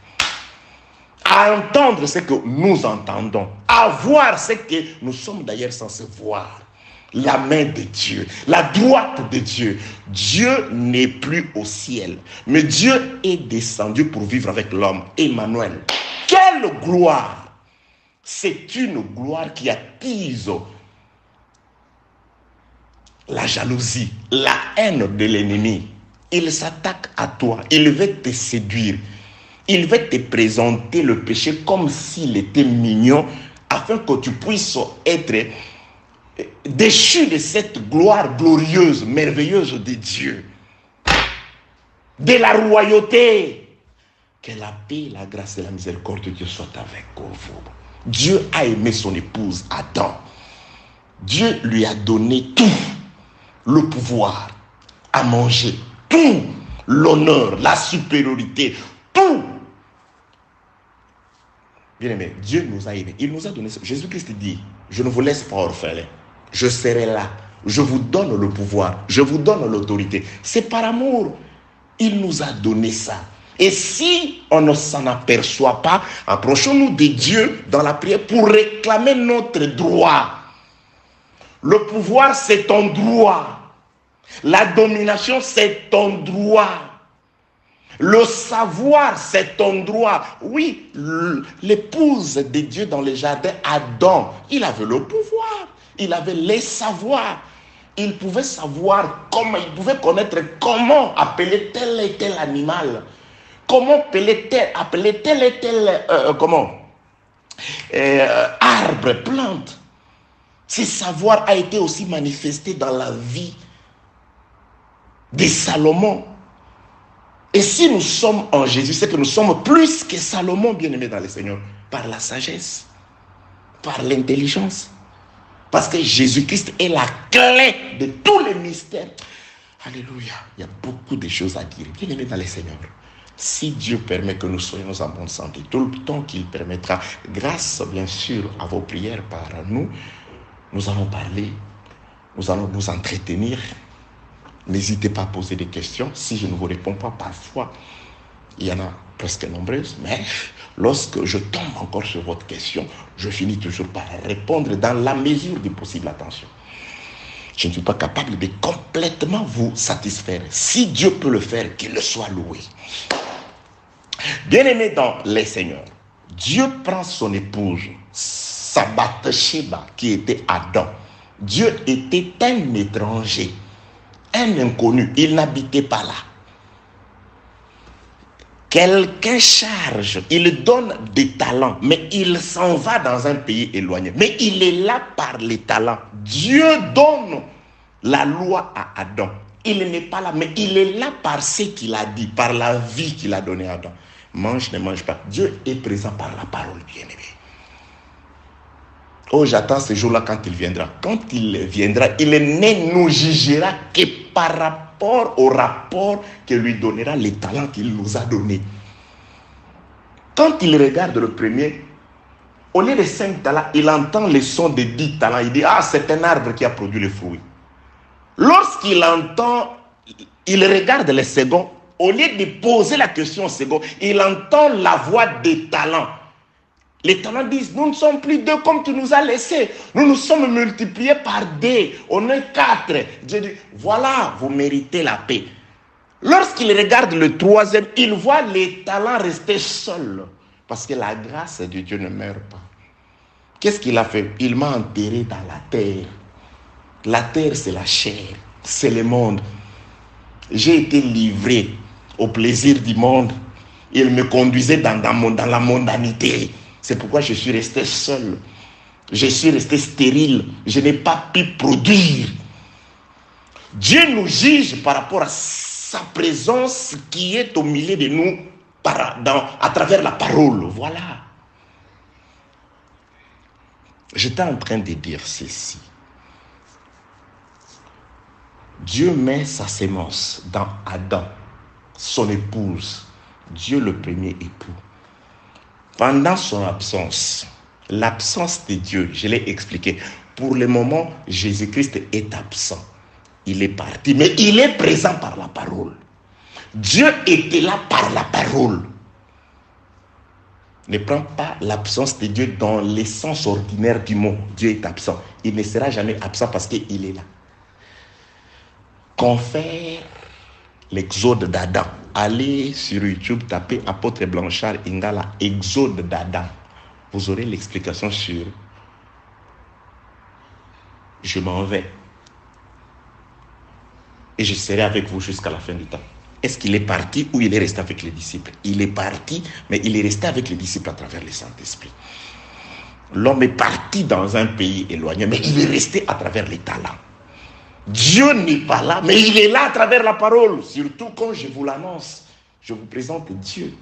A: À entendre ce que nous entendons, à voir ce que nous sommes d'ailleurs censés voir. La main de Dieu, la droite de Dieu. Dieu n'est plus au ciel, mais Dieu est descendu pour vivre avec l'homme. Emmanuel, quelle gloire! C'est une gloire qui attise la jalousie, la haine de l'ennemi. Il s'attaque à toi, il veut te séduire. Il veut te présenter le péché comme s'il était mignon, afin que tu puisses être déchu de cette gloire glorieuse, merveilleuse de Dieu. De la royauté. Que la paix, la grâce et la miséricorde de Dieu soient avec vous. Dieu a aimé son épouse Adam. Dieu lui a donné tout. Le pouvoir à manger, tout. L'honneur, la supériorité, tout. Bien aimé, Dieu nous a aimés. Il nous a donné ça. Jésus-Christ dit, je ne vous laisse pas orphelin. Je serai là. Je vous donne le pouvoir. Je vous donne l'autorité. C'est par amour. Il nous a donné ça. Et si on ne s'en aperçoit pas, approchons-nous de Dieu dans la prière pour réclamer notre droit. Le pouvoir, c'est ton droit. La domination, c'est ton droit. Le savoir, c'est ton droit. Oui, l'épouse de Dieu dans les jardins, Adam, il avait le pouvoir. Il avait les savoirs. Il pouvait savoir comment, il pouvait connaître comment appeler tel et tel animal. Comment appeler tel et tel, arbre, plante. Ce savoir a été aussi manifesté dans la vie de Salomon. Et si nous sommes en Jésus, c'est que nous sommes plus que Salomon, bien-aimé dans le Seigneur, par la sagesse, par l'intelligence. Parce que Jésus-Christ est la clé de tous les mystères. Alléluia. Il y a beaucoup de choses à dire. Bien-aimé dans le Seigneur, si Dieu permet que nous soyons en bonne santé, tout le temps qu'il permettra, grâce bien sûr à vos prières par nous, nous allons parler, nous allons nous entretenir. N'hésitez pas à poser des questions. Si je ne vous réponds pas, parfois, il y en a presque nombreuses, mais lorsque je tombe encore sur votre question, je finis toujours par répondre dans la mesure du possible. Attention, je ne suis pas capable de complètement vous satisfaire. Si Dieu peut le faire, qu'il le soit loué. Bien-aimé dans les Seigneurs, Dieu prend son épouse, sa Bathsheba, qui était Adam. Dieu était un étranger, un inconnu, il n'habitait pas là. Quelqu'un charge, il donne des talents, mais il s'en va dans un pays éloigné. Mais il est là par les talents. Dieu donne la loi à Adam. Il n'est pas là, mais il est là par ce qu'il a dit, par la vie qu'il a donnée à Adam. Mange, ne mange pas. Dieu est présent par la parole, bien-aimé. Oh, j'attends ce jour-là quand il viendra. Quand il viendra, il ne nous jugera que par rapport au rapport que lui donnera les talents qu'il nous a donnés. Quand il regarde le premier, au lieu de 5 talents, il entend le son de 10 talents. Il dit, ah, c'est un arbre qui a produit le fruit. Lorsqu'il entend, il regarde le second, au lieu de poser la question au second, il entend la voix des talents. Les talents disent, nous ne sommes plus 2 comme tu nous as laissés. Nous nous sommes multipliés par 2. On est 4. Dieu dit, voilà, vous méritez la paix. Lorsqu'il regarde le troisième, il voit les talents rester seuls. Parce que la grâce de Dieu ne meurt pas. Qu'est-ce qu'il a fait? Il m'a enterré dans la terre. La terre, c'est la chair. C'est le monde. J'ai été livré au plaisir du monde. Il me conduisait dans la mondanité. C'est pourquoi je suis resté seul. Je suis resté stérile. Je n'ai pas pu produire. Dieu nous juge par rapport à sa présence qui est au milieu de nous à travers la parole. Voilà. J'étais en train de dire ceci. Dieu met sa sémence dans Adam, son épouse, Dieu le premier époux. Pendant son absence, l'absence de Dieu, je l'ai expliqué. Pour le moment, Jésus-Christ est absent. Il est parti, mais il est présent par la parole. Dieu était là par la parole. Ne prends pas l'absence de Dieu dans l'essence ordinaire du mot. Dieu est absent. Il ne sera jamais absent parce qu'il est là. Confère l'exode d'Adam. Allez sur YouTube, tapez Apôtre Blanchard Ingala, exode d'Adam. Vous aurez l'explication sur je m'en vais. Et je serai avec vous jusqu'à la fin du temps. Est-ce qu'il est parti ou il est resté avec les disciples? Il est parti, mais il est resté avec les disciples à travers le Saint-Esprit. L'homme est parti dans un pays éloigné, mais il est resté à travers les talents. Dieu n'est pas là, mais il est là à travers la parole. Surtout quand je vous l'annonce, je vous présente Dieu.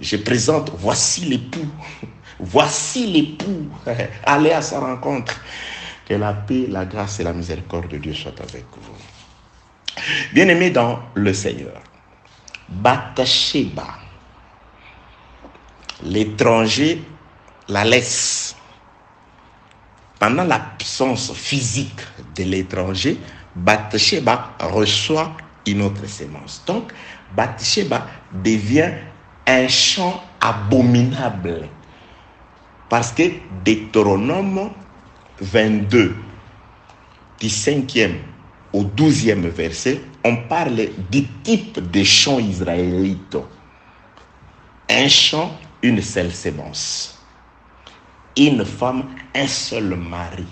A: Je présente, voici l'époux. Voici l'époux. Allez à sa rencontre. Que la paix, la grâce et la miséricorde de Dieu soient avec vous. Bien-aimés dans le Seigneur, Bathsheba, l'étranger la laisse. Pendant l'absence physique de l'étranger, Bathsheba reçoit une autre sémence. Donc, Bathsheba devient un champ abominable. Parce que Deutéronome 22, du 5e au 12e verset, on parle du type de champ israélite. Un champ, une seule sémence. Une femme, un seul mari.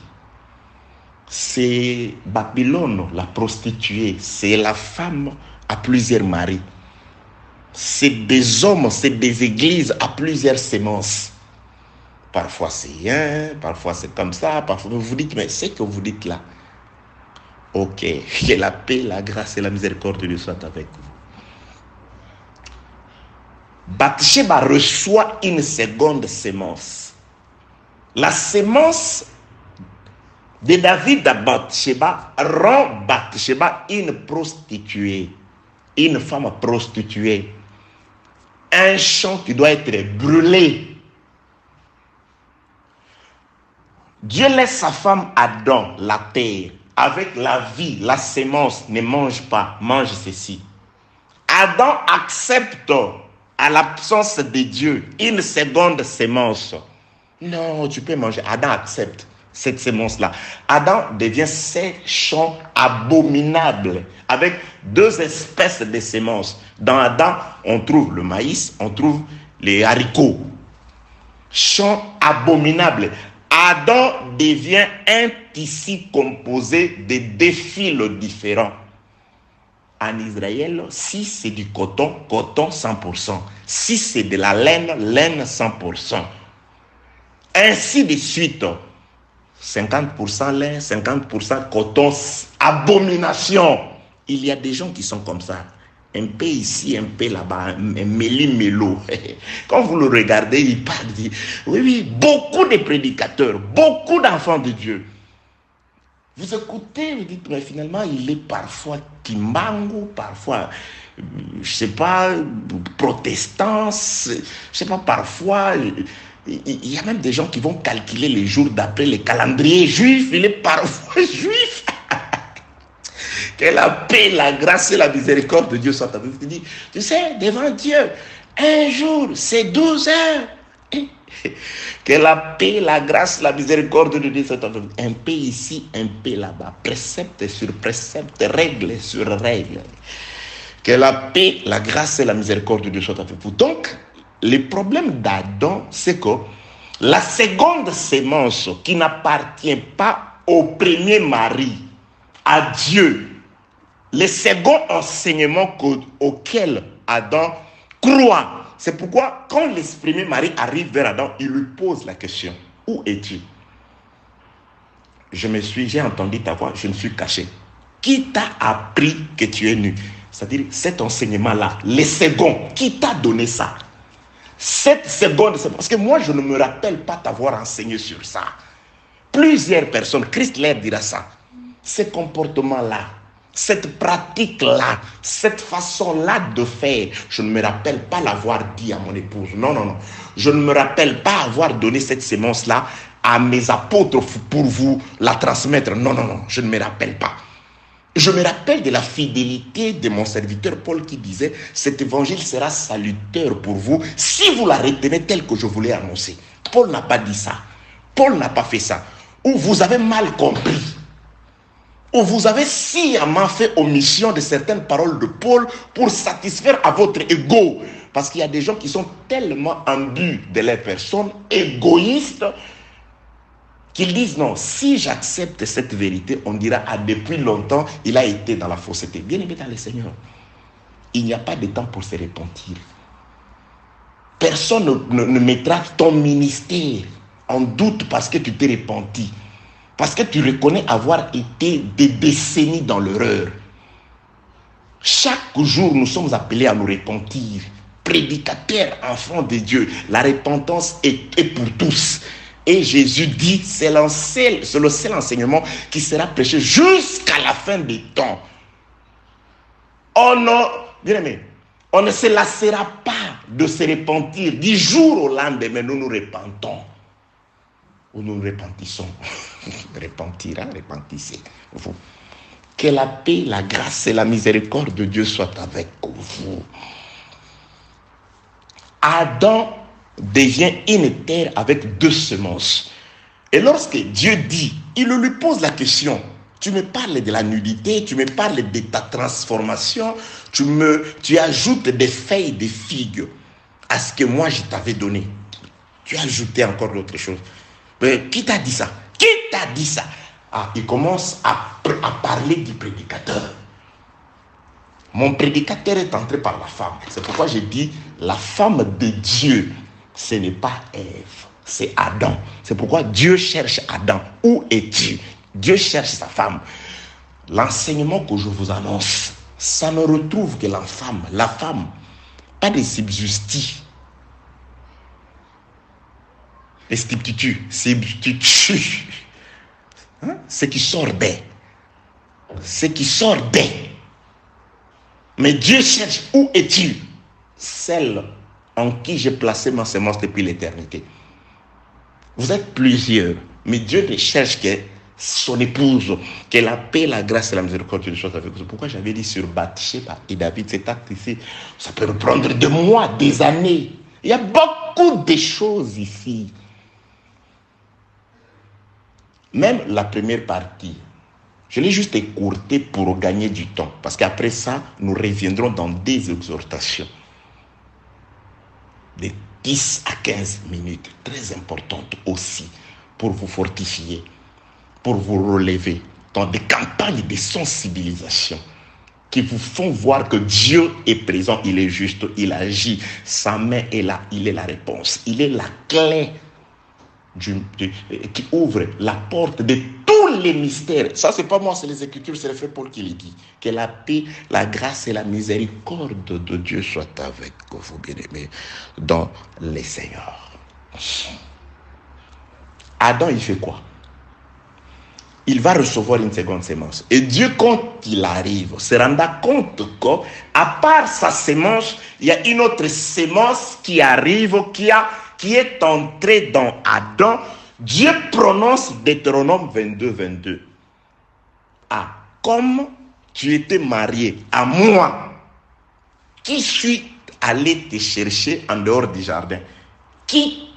A: c'est Babylone, la prostituée. C'est la femme à plusieurs maris. C'est des hommes, c'est des églises à plusieurs semences. Parfois c'est rien, parfois c'est comme ça, parfois vous vous dites, mais c'est que vous dites là. Ok, que la paix, la grâce et la miséricorde de Dieu soient avec vous. Bathsheba reçoit une seconde sémence. La sémence de David à Bathsheba rend Bathsheba une prostituée, une femme prostituée. Un champ qui doit être brûlé. Dieu laisse sa femme Adam, la terre, avec la vie, la sémence, ne mange pas, mange ceci. Adam accepte, à l'absence de Dieu, une seconde sémence. Non, tu peux manger. Adam accepte cette sémence-là. Adam devient séchant, abominable, avec deux espèces de sémences. Dans Adam, on trouve le maïs, on trouve les haricots. Champ abominable. Adam devient un tissu composé de deux fils différents. En Israël, si c'est du coton, coton 100%. Si c'est de la laine, laine 100%. Ainsi de suite. 50% laine, 50% coton, abomination. Il y a des gens qui sont comme ça. Un peu ici, un peu là-bas, un méli-mélo. Quand vous le regardez, il parle, il dit, oui, oui, beaucoup de prédicateurs, beaucoup d'enfants de Dieu. Vous écoutez, vous dites, mais finalement, il est parfois kimbango, parfois, je sais pas, protestant, je sais pas, parfois, il y a même des gens qui vont calculer les jours d'après les calendriers juifs, il est parfois juif. Que la paix, la grâce et la miséricorde de Dieu soient avec vous. Tu sais, devant Dieu, un jour, c'est 12 heures. Que la paix, la grâce, la miséricorde de Dieu soient avec vous. Un peu ici, un peu là-bas. Précepte sur précepte, règle sur règle. Que la paix, la grâce et la miséricorde de Dieu soient avec vous. Donc, le problème d'Adam, c'est que la seconde sémence qui n'appartient pas au premier mari, à Dieu, le second enseignement auquel Adam croit. C'est pourquoi quand le premier mari arrive vers Adam, il lui pose la question, où es-tu? J'ai entendu ta voix, je me suis caché. Qui t'a appris que tu es nu? C'est-à-dire cet enseignement-là, le second, qui t'a donné ça? Cette seconde, c'est parce que moi je ne me rappelle pas t'avoir enseigné sur ça. Plusieurs personnes, Christ leur dira ça. Ce comportement-là, cette pratique-là, cette façon-là de faire, je ne me rappelle pas l'avoir dit à mon épouse. Non, non, non. Je ne me rappelle pas avoir donné cette sémence-là à mes apôtres pour vous la transmettre. Non, non, non, je ne me rappelle pas. Je me rappelle de la fidélité de mon serviteur Paul qui disait « Cet évangile sera salutaire pour vous si vous la retenez tel que je vous l'ai annoncé. » Paul n'a pas dit ça. Paul n'a pas fait ça. Ou vous avez mal compris. Ou vous avez sciemment fait omission de certaines paroles de Paul pour satisfaire à votre ego. Parce qu'il y a des gens qui sont tellement imbus de leur personne, égoïstes, qu'ils disent non, si j'accepte cette vérité, on dira, ah, depuis longtemps, il a été dans la fausseté. Bien aimé dans le Seigneur, il n'y a pas de temps pour se repentir. Personne ne mettra ton ministère en doute parce que tu t'es repenti. Parce que tu reconnais avoir été des décennies dans l'erreur. Chaque jour, nous sommes appelés à nous repentir. Prédicateurs, enfants de Dieu, la repentance est pour tous. Et Jésus dit, c'est le seul enseignement qui sera prêché jusqu'à la fin des temps. Bien aimé, on ne se lassera pas de se repentir. Du jour au lendemain, nous nous repentons. Ou nous nous repentissons. Repentir, hein, repentissez. Vous. Que la paix, la grâce et la miséricorde de Dieu soient avec vous. Adam devient une terre avec deux semences. Et lorsque Dieu dit, il lui pose la question, tu me parles de la nudité, tu me parles de ta transformation, tu ajoutes des feuilles de figues à ce que moi je t'avais donné. Tu as ajouté encore d'autres choses. Mais qui t'a dit ça? Qui t'a dit ça? Ah, il commence à parler du prédicateur. Mon prédicateur est entré par la femme. C'est pourquoi j'ai dit, la femme de Dieu, ce n'est pas Ève, c'est Adam. C'est pourquoi Dieu cherche Adam. Où es-tu? Dieu cherche sa femme. L'enseignement que je vous annonce, ça ne retrouve que la femme, pas des substituts. Les substituts, hein? Ce qui sort d'elle. Ce qui sort d'elle. Mais Dieu cherche, où es-tu? Celle en qui j'ai placé ma semence depuis l'éternité. Vous êtes plusieurs, mais Dieu ne cherche que son épouse, que la paix, la grâce et la miséricorde de choses avec vous. Pourquoi j'avais dit sur Bathsheba et David, cet acte ici, ça peut nous prendre des mois, des années. Il y a beaucoup de choses ici. Même la première partie, je l'ai juste écourté pour gagner du temps. Parce qu'après ça, nous reviendrons dans des exhortations. De 10 à 15 minutes. Très importantes aussi. Pour vous fortifier. Pour vous relever. Dans des campagnes de sensibilisation. Qui vous font voir que Dieu est présent. Il est juste. Il agit. Sa main est là. Il est la réponse. Il est la clé. Qui ouvre la porte de tous les mystères. Ça, c'est pas moi, c'est les Écritures, c'est le frère Paul qui les dit. Que la paix, la grâce et la miséricorde de Dieu soient avec vous, bien-aimés, dans les Seigneurs. Adam, il fait quoi? Il va recevoir une seconde sémence. Et Dieu, quand il arrive, se rendra compte qu'à part sa sémence, il y a une autre sémence qui arrive, qui est entrée dans Adam. Dieu prononce Deutéronome 22, 22. Ah, comme tu étais marié à moi, qui suis allé te chercher en dehors du jardin, qui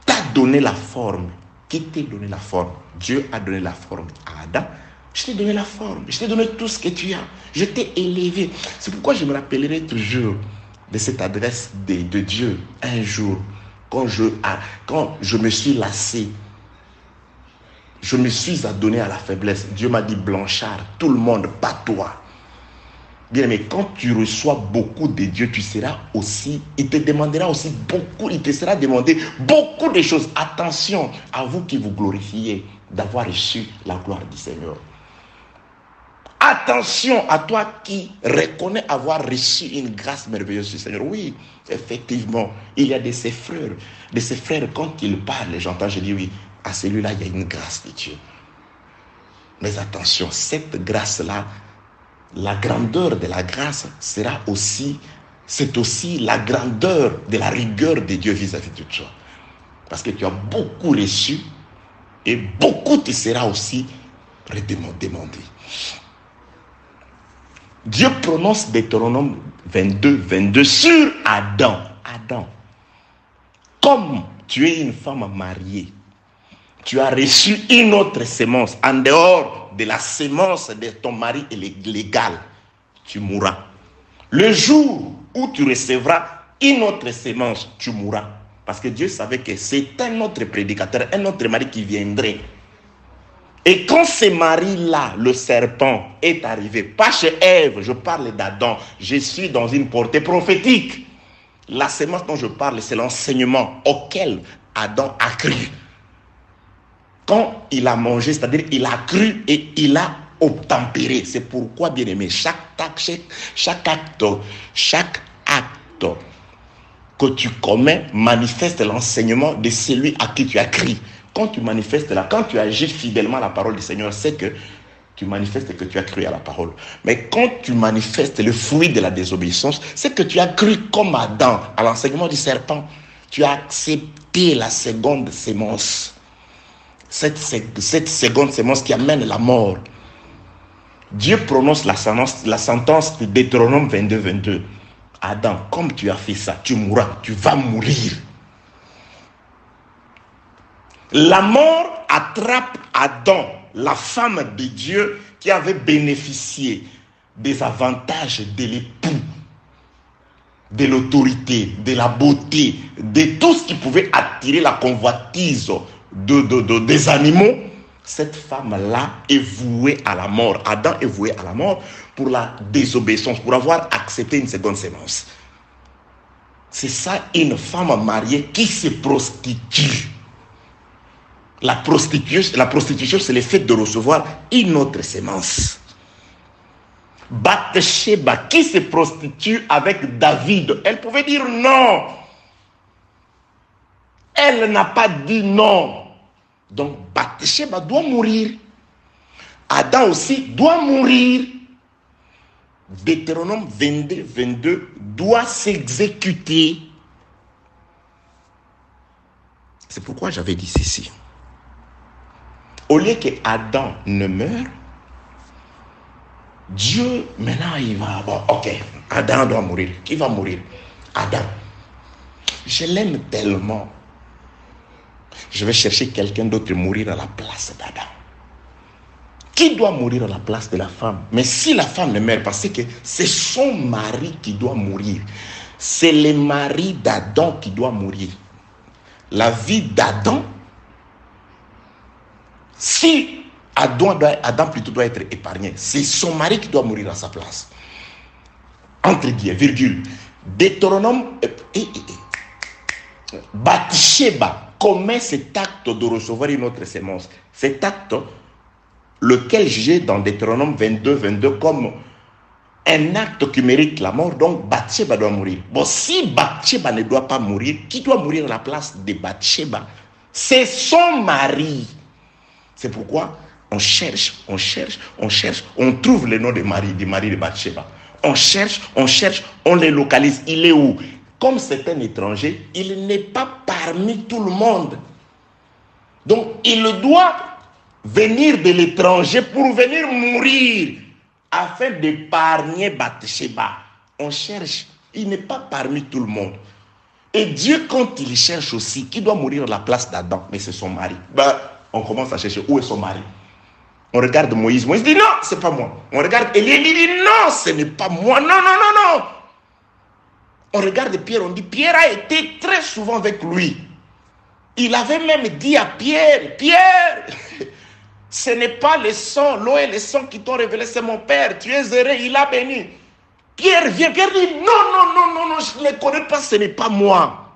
A: t'a donné la forme, qui t'a donné la forme. Dieu a donné la forme à Adam. Je t'ai donné la forme, je t'ai donné tout ce que tu as. Je t'ai élevé. C'est pourquoi je me rappellerai toujours de cette adresse de Dieu. Un jour, quand je me suis lassé, je me suis adonné à la faiblesse. Dieu m'a dit, Blanchard, tout le monde, pas toi. Bien, mais quand tu reçois beaucoup de Dieu, tu seras aussi, il te demandera aussi beaucoup, il te sera demandé beaucoup de choses. Attention à vous qui vous glorifiez d'avoir reçu la gloire du Seigneur. Attention à toi qui reconnais avoir reçu une grâce merveilleuse du Seigneur. Oui, effectivement, il y a de ses frères, quand ils parlent, j'entends, je dis oui, à celui-là, il y a une grâce de Dieu. Mais attention, cette grâce-là, la grandeur de la grâce c'est aussi la grandeur de la rigueur de Dieu vis-à-vis de toi. Parce que tu as beaucoup reçu et beaucoup te sera aussi demandé. Dieu prononce Deutéronome 22, 22 sur Adam. Adam, comme tu es une femme mariée, tu as reçu une autre sémence en dehors de la sémence de ton mari légal, tu mourras. Le jour où tu recevras une autre sémence, tu mourras. Parce que Dieu savait que c'est un autre prédicateur, un autre mari qui viendrait. Et quand ce mari-là, le serpent, est arrivé, pas chez Ève, je parle d'Adam, je suis dans une portée prophétique. La sémence dont je parle, c'est l'enseignement auquel Adam a cru. Quand il a mangé, c'est-à-dire il a cru et il a obtempéré. C'est pourquoi, bien aimé, chaque acte que tu commets manifeste l'enseignement de celui à qui tu as cru. Quand tu manifestes là, quand tu agis fidèlement à la parole du Seigneur, c'est que tu manifestes que tu as cru à la parole. Mais quand tu manifestes le fruit de la désobéissance, c'est que tu as cru comme Adam à l'enseignement du serpent. Tu as accepté la seconde sémence. Cette seconde sémence qui amène la mort. Dieu prononce la sentence de Deutéronome 22, 22. Adam, comme tu as fait ça, tu mourras, tu vas mourir. La mort attrape Adam, la femme de Dieu qui avait bénéficié des avantages de l'époux, de l'autorité, de la beauté, de tout ce qui pouvait attirer la convoitise des animaux. cette femme-là est vouée à la mort. Adam est voué à la mort pour la désobéissance, pour avoir accepté une seconde sémence. C'est ça une femme mariée qui se prostitue. La prostitution, c'est le fait de recevoir une autre sémence. Bathsheba qui se prostitue avec David, elle pouvait dire non. Elle n'a pas dit non. Donc Bathsheba doit mourir. Adam aussi doit mourir. Deutéronome 22, 22 doit s'exécuter. C'est pourquoi j'avais dit ceci. Au lieu que Adam ne meure, Dieu, maintenant, il va... Bon, ok, Adam doit mourir. Qui va mourir? Adam. Je l'aime tellement. Je vais chercher quelqu'un d'autre mourir à la place d'Adam. Qui doit mourir à la place de la femme? Mais si la femme ne meurt pas, c'est que c'est son mari qui doit mourir. C'est le mari d'Adam qui doit mourir. La vie d'Adam, si Adam plutôt doit être épargné, c'est son mari qui doit mourir à sa place. Entre guillemets, virgule. Deutéronome, Bathsheba commet cet acte de recevoir une autre sémence. Cet acte, lequel jugé dans Deutéronome 22, 22 comme un acte qui mérite la mort, donc Bathsheba doit mourir. Bon, si Bathsheba ne doit pas mourir, qui doit mourir à la place de Bathsheba? C'est son mari. C'est pourquoi on cherche, on trouve le nom du mari de Bathsheba. On cherche, on les localise. Il est où? Comme c'est un étranger, il n'est pas parmi tout le monde. Donc, il doit venir de l'étranger pour venir mourir afin d'épargner Bathsheba. On cherche, il n'est pas parmi tout le monde. Et Dieu, quand il cherche aussi, qui doit mourir à la place d'Adam? Mais c'est son mari. On commence à chercher où est son mari. On regarde Moïse. Moïse dit non, c'est pas moi. On regarde Élie, il dit non, ce n'est pas moi. Non, non, non, non. On regarde Pierre, on dit Pierre a été très souvent avec lui. Il avait même dit à Pierre, Pierre, ce n'est pas le sang, l'eau et le sang qui t'ont révélé, c'est mon Père. Tu es heureux, il a béni. Pierre vient, Pierre dit non, non, non, non, non, je ne le connais pas, ce n'est pas moi.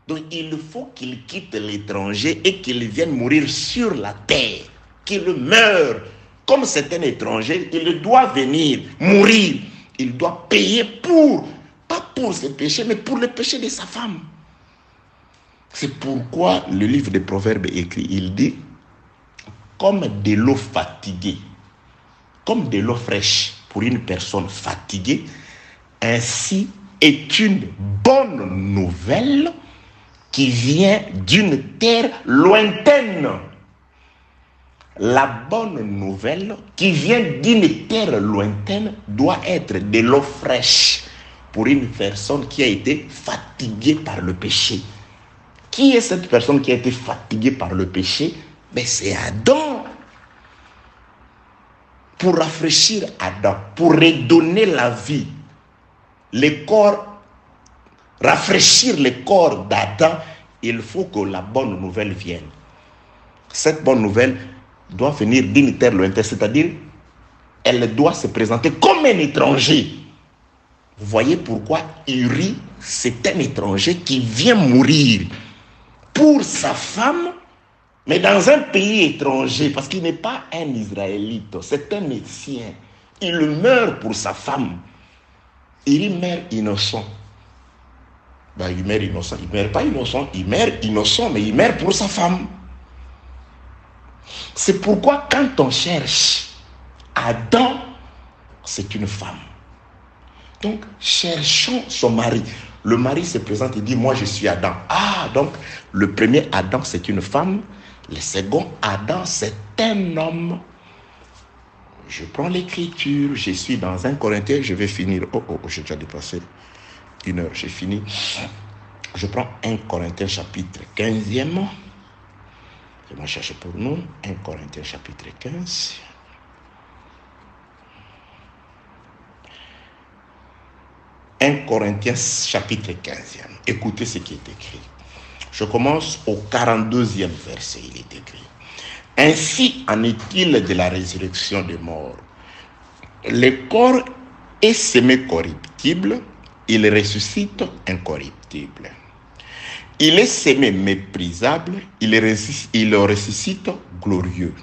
A: Donc il faut qu'il quitte l'étranger et qu'il vienne mourir sur la terre. Qu'il meure. Comme c'est un étranger, il doit venir mourir. Il doit payer pour, pas pour ses péchés, mais pour les péchés de sa femme. C'est pourquoi le livre des Proverbes est écrit, il dit, comme de l'eau fatiguée, comme de l'eau fraîche pour une personne fatiguée, ainsi est une bonne nouvelle qui vient d'une terre lointaine. La bonne nouvelle qui vient d'une terre lointaine doit être de l'eau fraîche pour une personne qui a été fatiguée par le péché. Qui est cette personne qui a été fatiguée par le péché? Mais c'est Adam. Pour rafraîchir Adam, pour redonner la vie, le corps, rafraîchir le corps d'Adam, il faut que la bonne nouvelle vienne. Cette bonne nouvelle doit venir d'une terre lointaine, c'est-à-dire elle doit se présenter comme un étranger. Vous voyez pourquoi Uri, c'est un étranger qui vient mourir pour sa femme, mais dans un pays étranger, parce qu'il n'est pas un Israélite, c'est un Éthien. Il meurt pour sa femme. Il meurt innocent. Il meurt innocent. Il ne meurt pas innocent. Il meurt innocent, mais il meurt pour sa femme. C'est pourquoi quand on cherche Adam, c'est une femme. Donc, cherchons son mari. Le mari se présente et dit, moi je suis Adam. Ah, donc, le premier Adam, c'est une femme. Le second Adam, c'est un homme. Je prends l'écriture, je suis dans 1 Corinthiens, je vais finir. J'ai déjà dépassé 1 heure, j'ai fini. Je prends 1 Corinthiens chapitre 15e. Je vais chercher pour nous 1 Corinthiens chapitre 15. « 1 Corinthiens chapitre 15e. Écoutez ce qui est écrit. Je commence au 42e verset, il est écrit. Ainsi en est-il de la résurrection des morts. Le corps est semé corruptible, il ressuscite incorruptible. Il est semé méprisable, il ressuscite glorieux.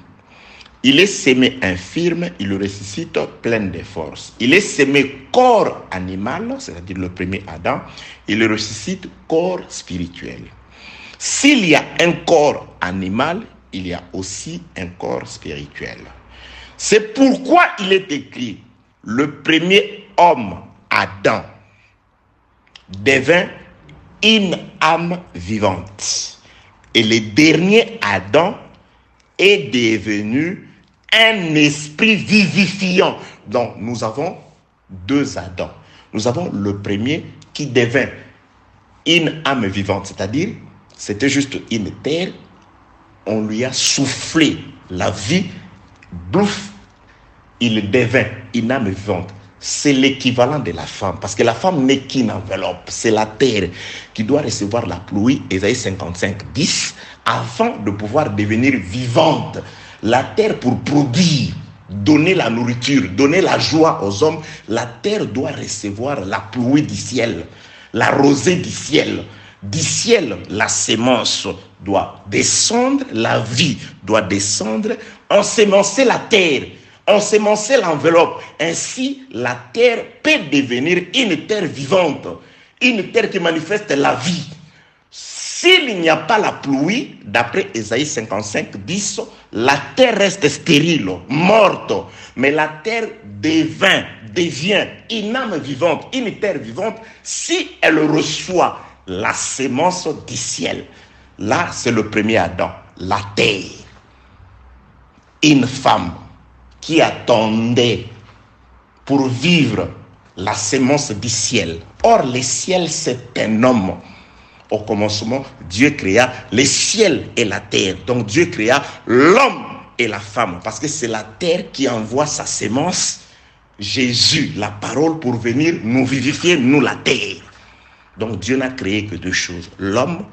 A: Il est semé infirme, il ressuscite plein de force. Il est semé corps animal, c'est-à-dire le premier Adam, il ressuscite corps spirituel. S'il y a un corps animal, il y a aussi un corps spirituel. C'est pourquoi il est écrit, le premier homme, Adam, devint une âme vivante. Et le dernier Adam est devenu un esprit vivifiant. Donc, nous avons deux Adams. Nous avons le premier qui devint une âme vivante, c'est-à-dire, c'était juste une terre, on lui a soufflé la vie, bouf, il devint une âme vivante. C'est l'équivalent de la femme, parce que la femme n'est qu'une enveloppe, c'est la terre qui doit recevoir la pluie, Ésaïe 55, 10, afin de pouvoir devenir vivante. La terre pour produire, donner la nourriture, donner la joie aux hommes, la terre doit recevoir la pluie du ciel, la rosée du ciel. Du ciel, la sémence doit descendre, la vie doit descendre, ensemencer la terre, ensemencer l'enveloppe. Ainsi, la terre peut devenir une terre vivante, une terre qui manifeste la vie. S'il n'y a pas la pluie, d'après Ésaïe 55, 10, la terre reste stérile, morte. Mais la terre devient une âme vivante, une terre vivante, si elle reçoit la sémence du ciel. Là, c'est le premier Adam, la terre. Une femme qui attendait pour vivre la sémence du ciel. Or, le ciel, c'est un homme. Au commencement, Dieu créa le ciel et la terre. Donc, Dieu créa l'homme et la femme. Parce que c'est la terre qui envoie sa sémence, Jésus, la parole, pour venir nous vivifier, nous la terre. Donc, Dieu n'a créé que deux choses, l'homme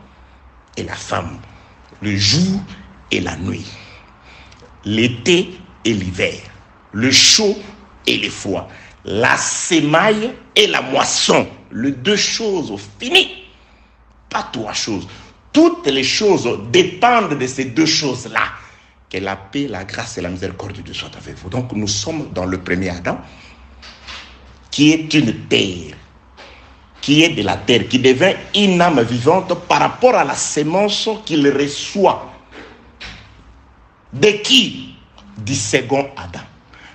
A: et la femme, le jour et la nuit, l'été et l'hiver, le chaud et le froid, la semaille et la moisson, les deux choses finies. Pas trois choses. Toutes les choses dépendent de ces deux choses-là. Que la paix, la grâce et la miséricorde de Dieu soient avec vous. Donc nous sommes dans le premier Adam, qui est une terre, qui est de la terre, qui devient une âme vivante par rapport à la sémence qu'il reçoit. De qui? Du second Adam.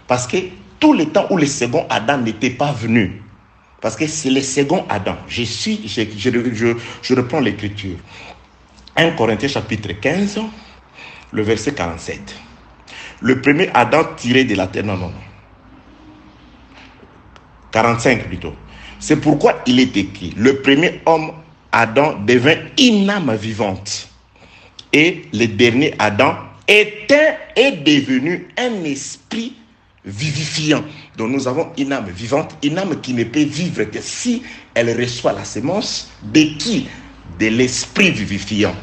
A: Parce que tout le temps où le second Adam n'était pas venu, parce que c'est le second Adam. Je reprends l'écriture. 1 Corinthiens chapitre 15, le verset 47. Le premier Adam tiré de la terre. Non. 45 plutôt. C'est pourquoi il est écrit, le premier homme, Adam, devint une âme vivante. Et le dernier Adam est devenu un esprit vivifiant. Donc nous avons une âme vivante, une âme qui ne peut vivre que si elle reçoit la sémence de qui? De l'esprit vivifiant.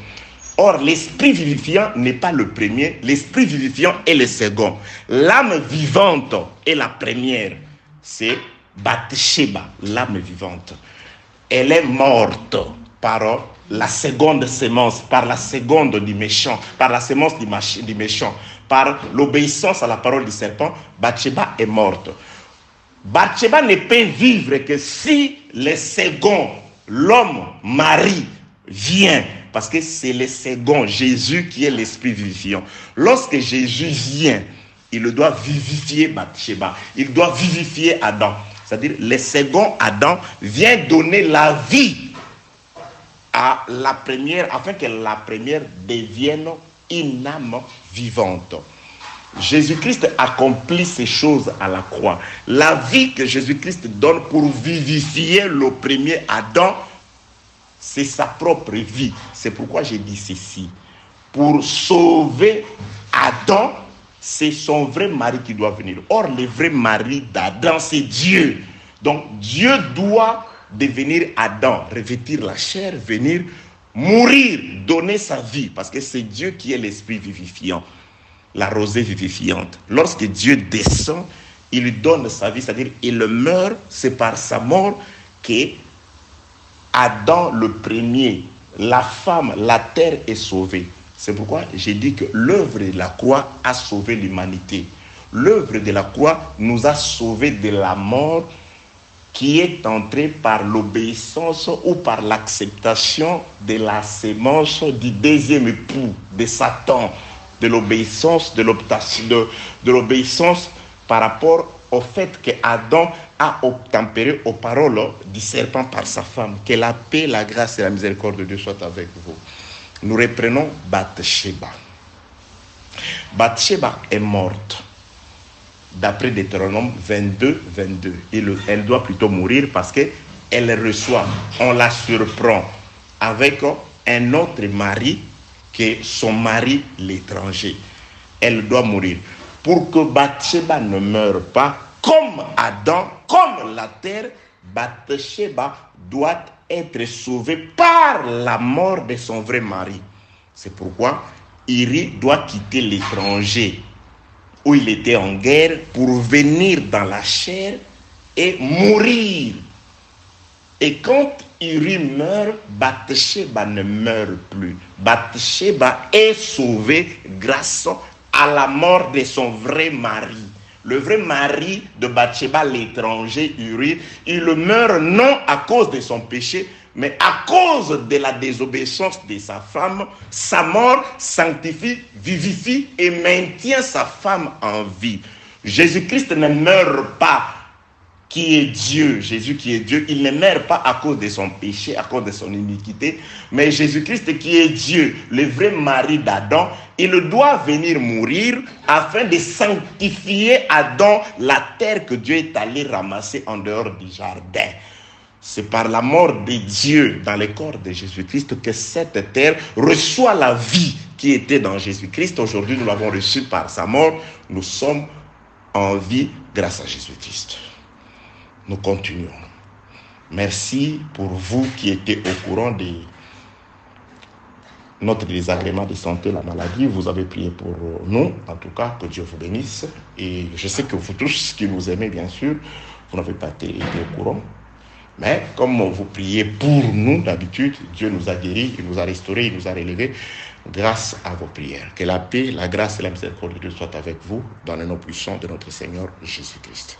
A: Or, l'esprit vivifiant n'est pas le premier, l'esprit vivifiant est le second. L'âme vivante est la première, c'est Bathsheba, l'âme vivante. Elle est morte par la seconde sémence, par la seconde du méchant, par la sémence du méchant. Par l'obéissance à la parole du serpent, Bathsheba est morte. Bathsheba ne peut vivre que si le second, l'homme, Marie, vient. Parce que c'est le second, Jésus, qui est l'esprit vivifiant. Lorsque Jésus vient, il doit vivifier Bathsheba. Il doit vivifier Adam. C'est-à-dire, le second Adam vient donner la vie à la première, afin que la première devienne une âme vivante. Jésus-Christ accomplit ces choses à la croix. La vie que Jésus-Christ donne pour vivifier le premier Adam, c'est sa propre vie. C'est pourquoi j'ai dit ceci. Pour sauver Adam, c'est son vrai mari qui doit venir. Or, le vrai mari d'Adam, c'est Dieu. Donc, Dieu doit devenir Adam, revêtir la chair, venir mourir, donner sa vie, parce que c'est Dieu qui est l'esprit vivifiant, la rosée vivifiante. Lorsque Dieu descend, il lui donne sa vie, c'est-à-dire il meurt, c'est par sa mort que Adam le premier, la femme, la terre est sauvée. C'est pourquoi j'ai dit que l'œuvre de la croix a sauvé l'humanité. L'œuvre de la croix nous a sauvés de la mort qui est entrée par l'obéissance ou par l'acceptation de la sémence du deuxième époux, de Satan, de l'obéissance, de l'obéissance par rapport au fait que Adam a obtempéré aux paroles du serpent par sa femme. Que la paix, la grâce et la miséricorde de Dieu soient avec vous. Nous reprenons Bathsheba. Bathsheba est morte. D'après Deutéronome 22, 22. Elle doit plutôt mourir parce qu'elle reçoit, on la surprend avec un autre mari que son mari l'étranger. Elle doit mourir. Pour que Bathsheba ne meure pas, comme Adam, comme la terre, Bathsheba doit être sauvée par la mort de son vrai mari. C'est pourquoi Uri doit quitter l'étranger où il était en guerre pour venir dans la chair et mourir. Et quand Uri meurt, Bathsheba ne meurt plus. Bathsheba est sauvée grâce à la mort de son vrai mari. Le vrai mari de Bathsheba, l'étranger Uri, il meurt non à cause de son péché, mais à cause de la désobéissance de sa femme. Sa mort sanctifie, vivifie et maintient sa femme en vie. Jésus-Christ ne meurt pas, qui est Dieu. Jésus qui est Dieu, il ne meurt pas à cause de son péché, à cause de son iniquité, mais Jésus-Christ qui est Dieu, le vrai mari d'Adam, il doit venir mourir afin de sanctifier Adam, la terre que Dieu est allé ramasser en dehors du jardin. C'est par la mort de Dieu dans le corps de Jésus-Christ que cette terre reçoit la vie qui était dans Jésus-Christ. Aujourd'hui, nous l'avons reçue par sa mort. Nous sommes en vie grâce à Jésus-Christ. Nous continuons. Merci pour vous qui étiez au courant de notre désagrément de santé, la maladie. Vous avez prié pour nous. En tout cas, que Dieu vous bénisse. Et je sais que vous tous qui nous aimez, bien sûr, vous n'avez pas été au courant. Mais comme vous priez pour nous, d'habitude, Dieu nous a guéris, il nous a restaurés, il nous a relevés grâce à vos prières. Que la paix, la grâce et la miséricorde de Dieu soient avec vous dans le nom puissant de notre Seigneur Jésus-Christ.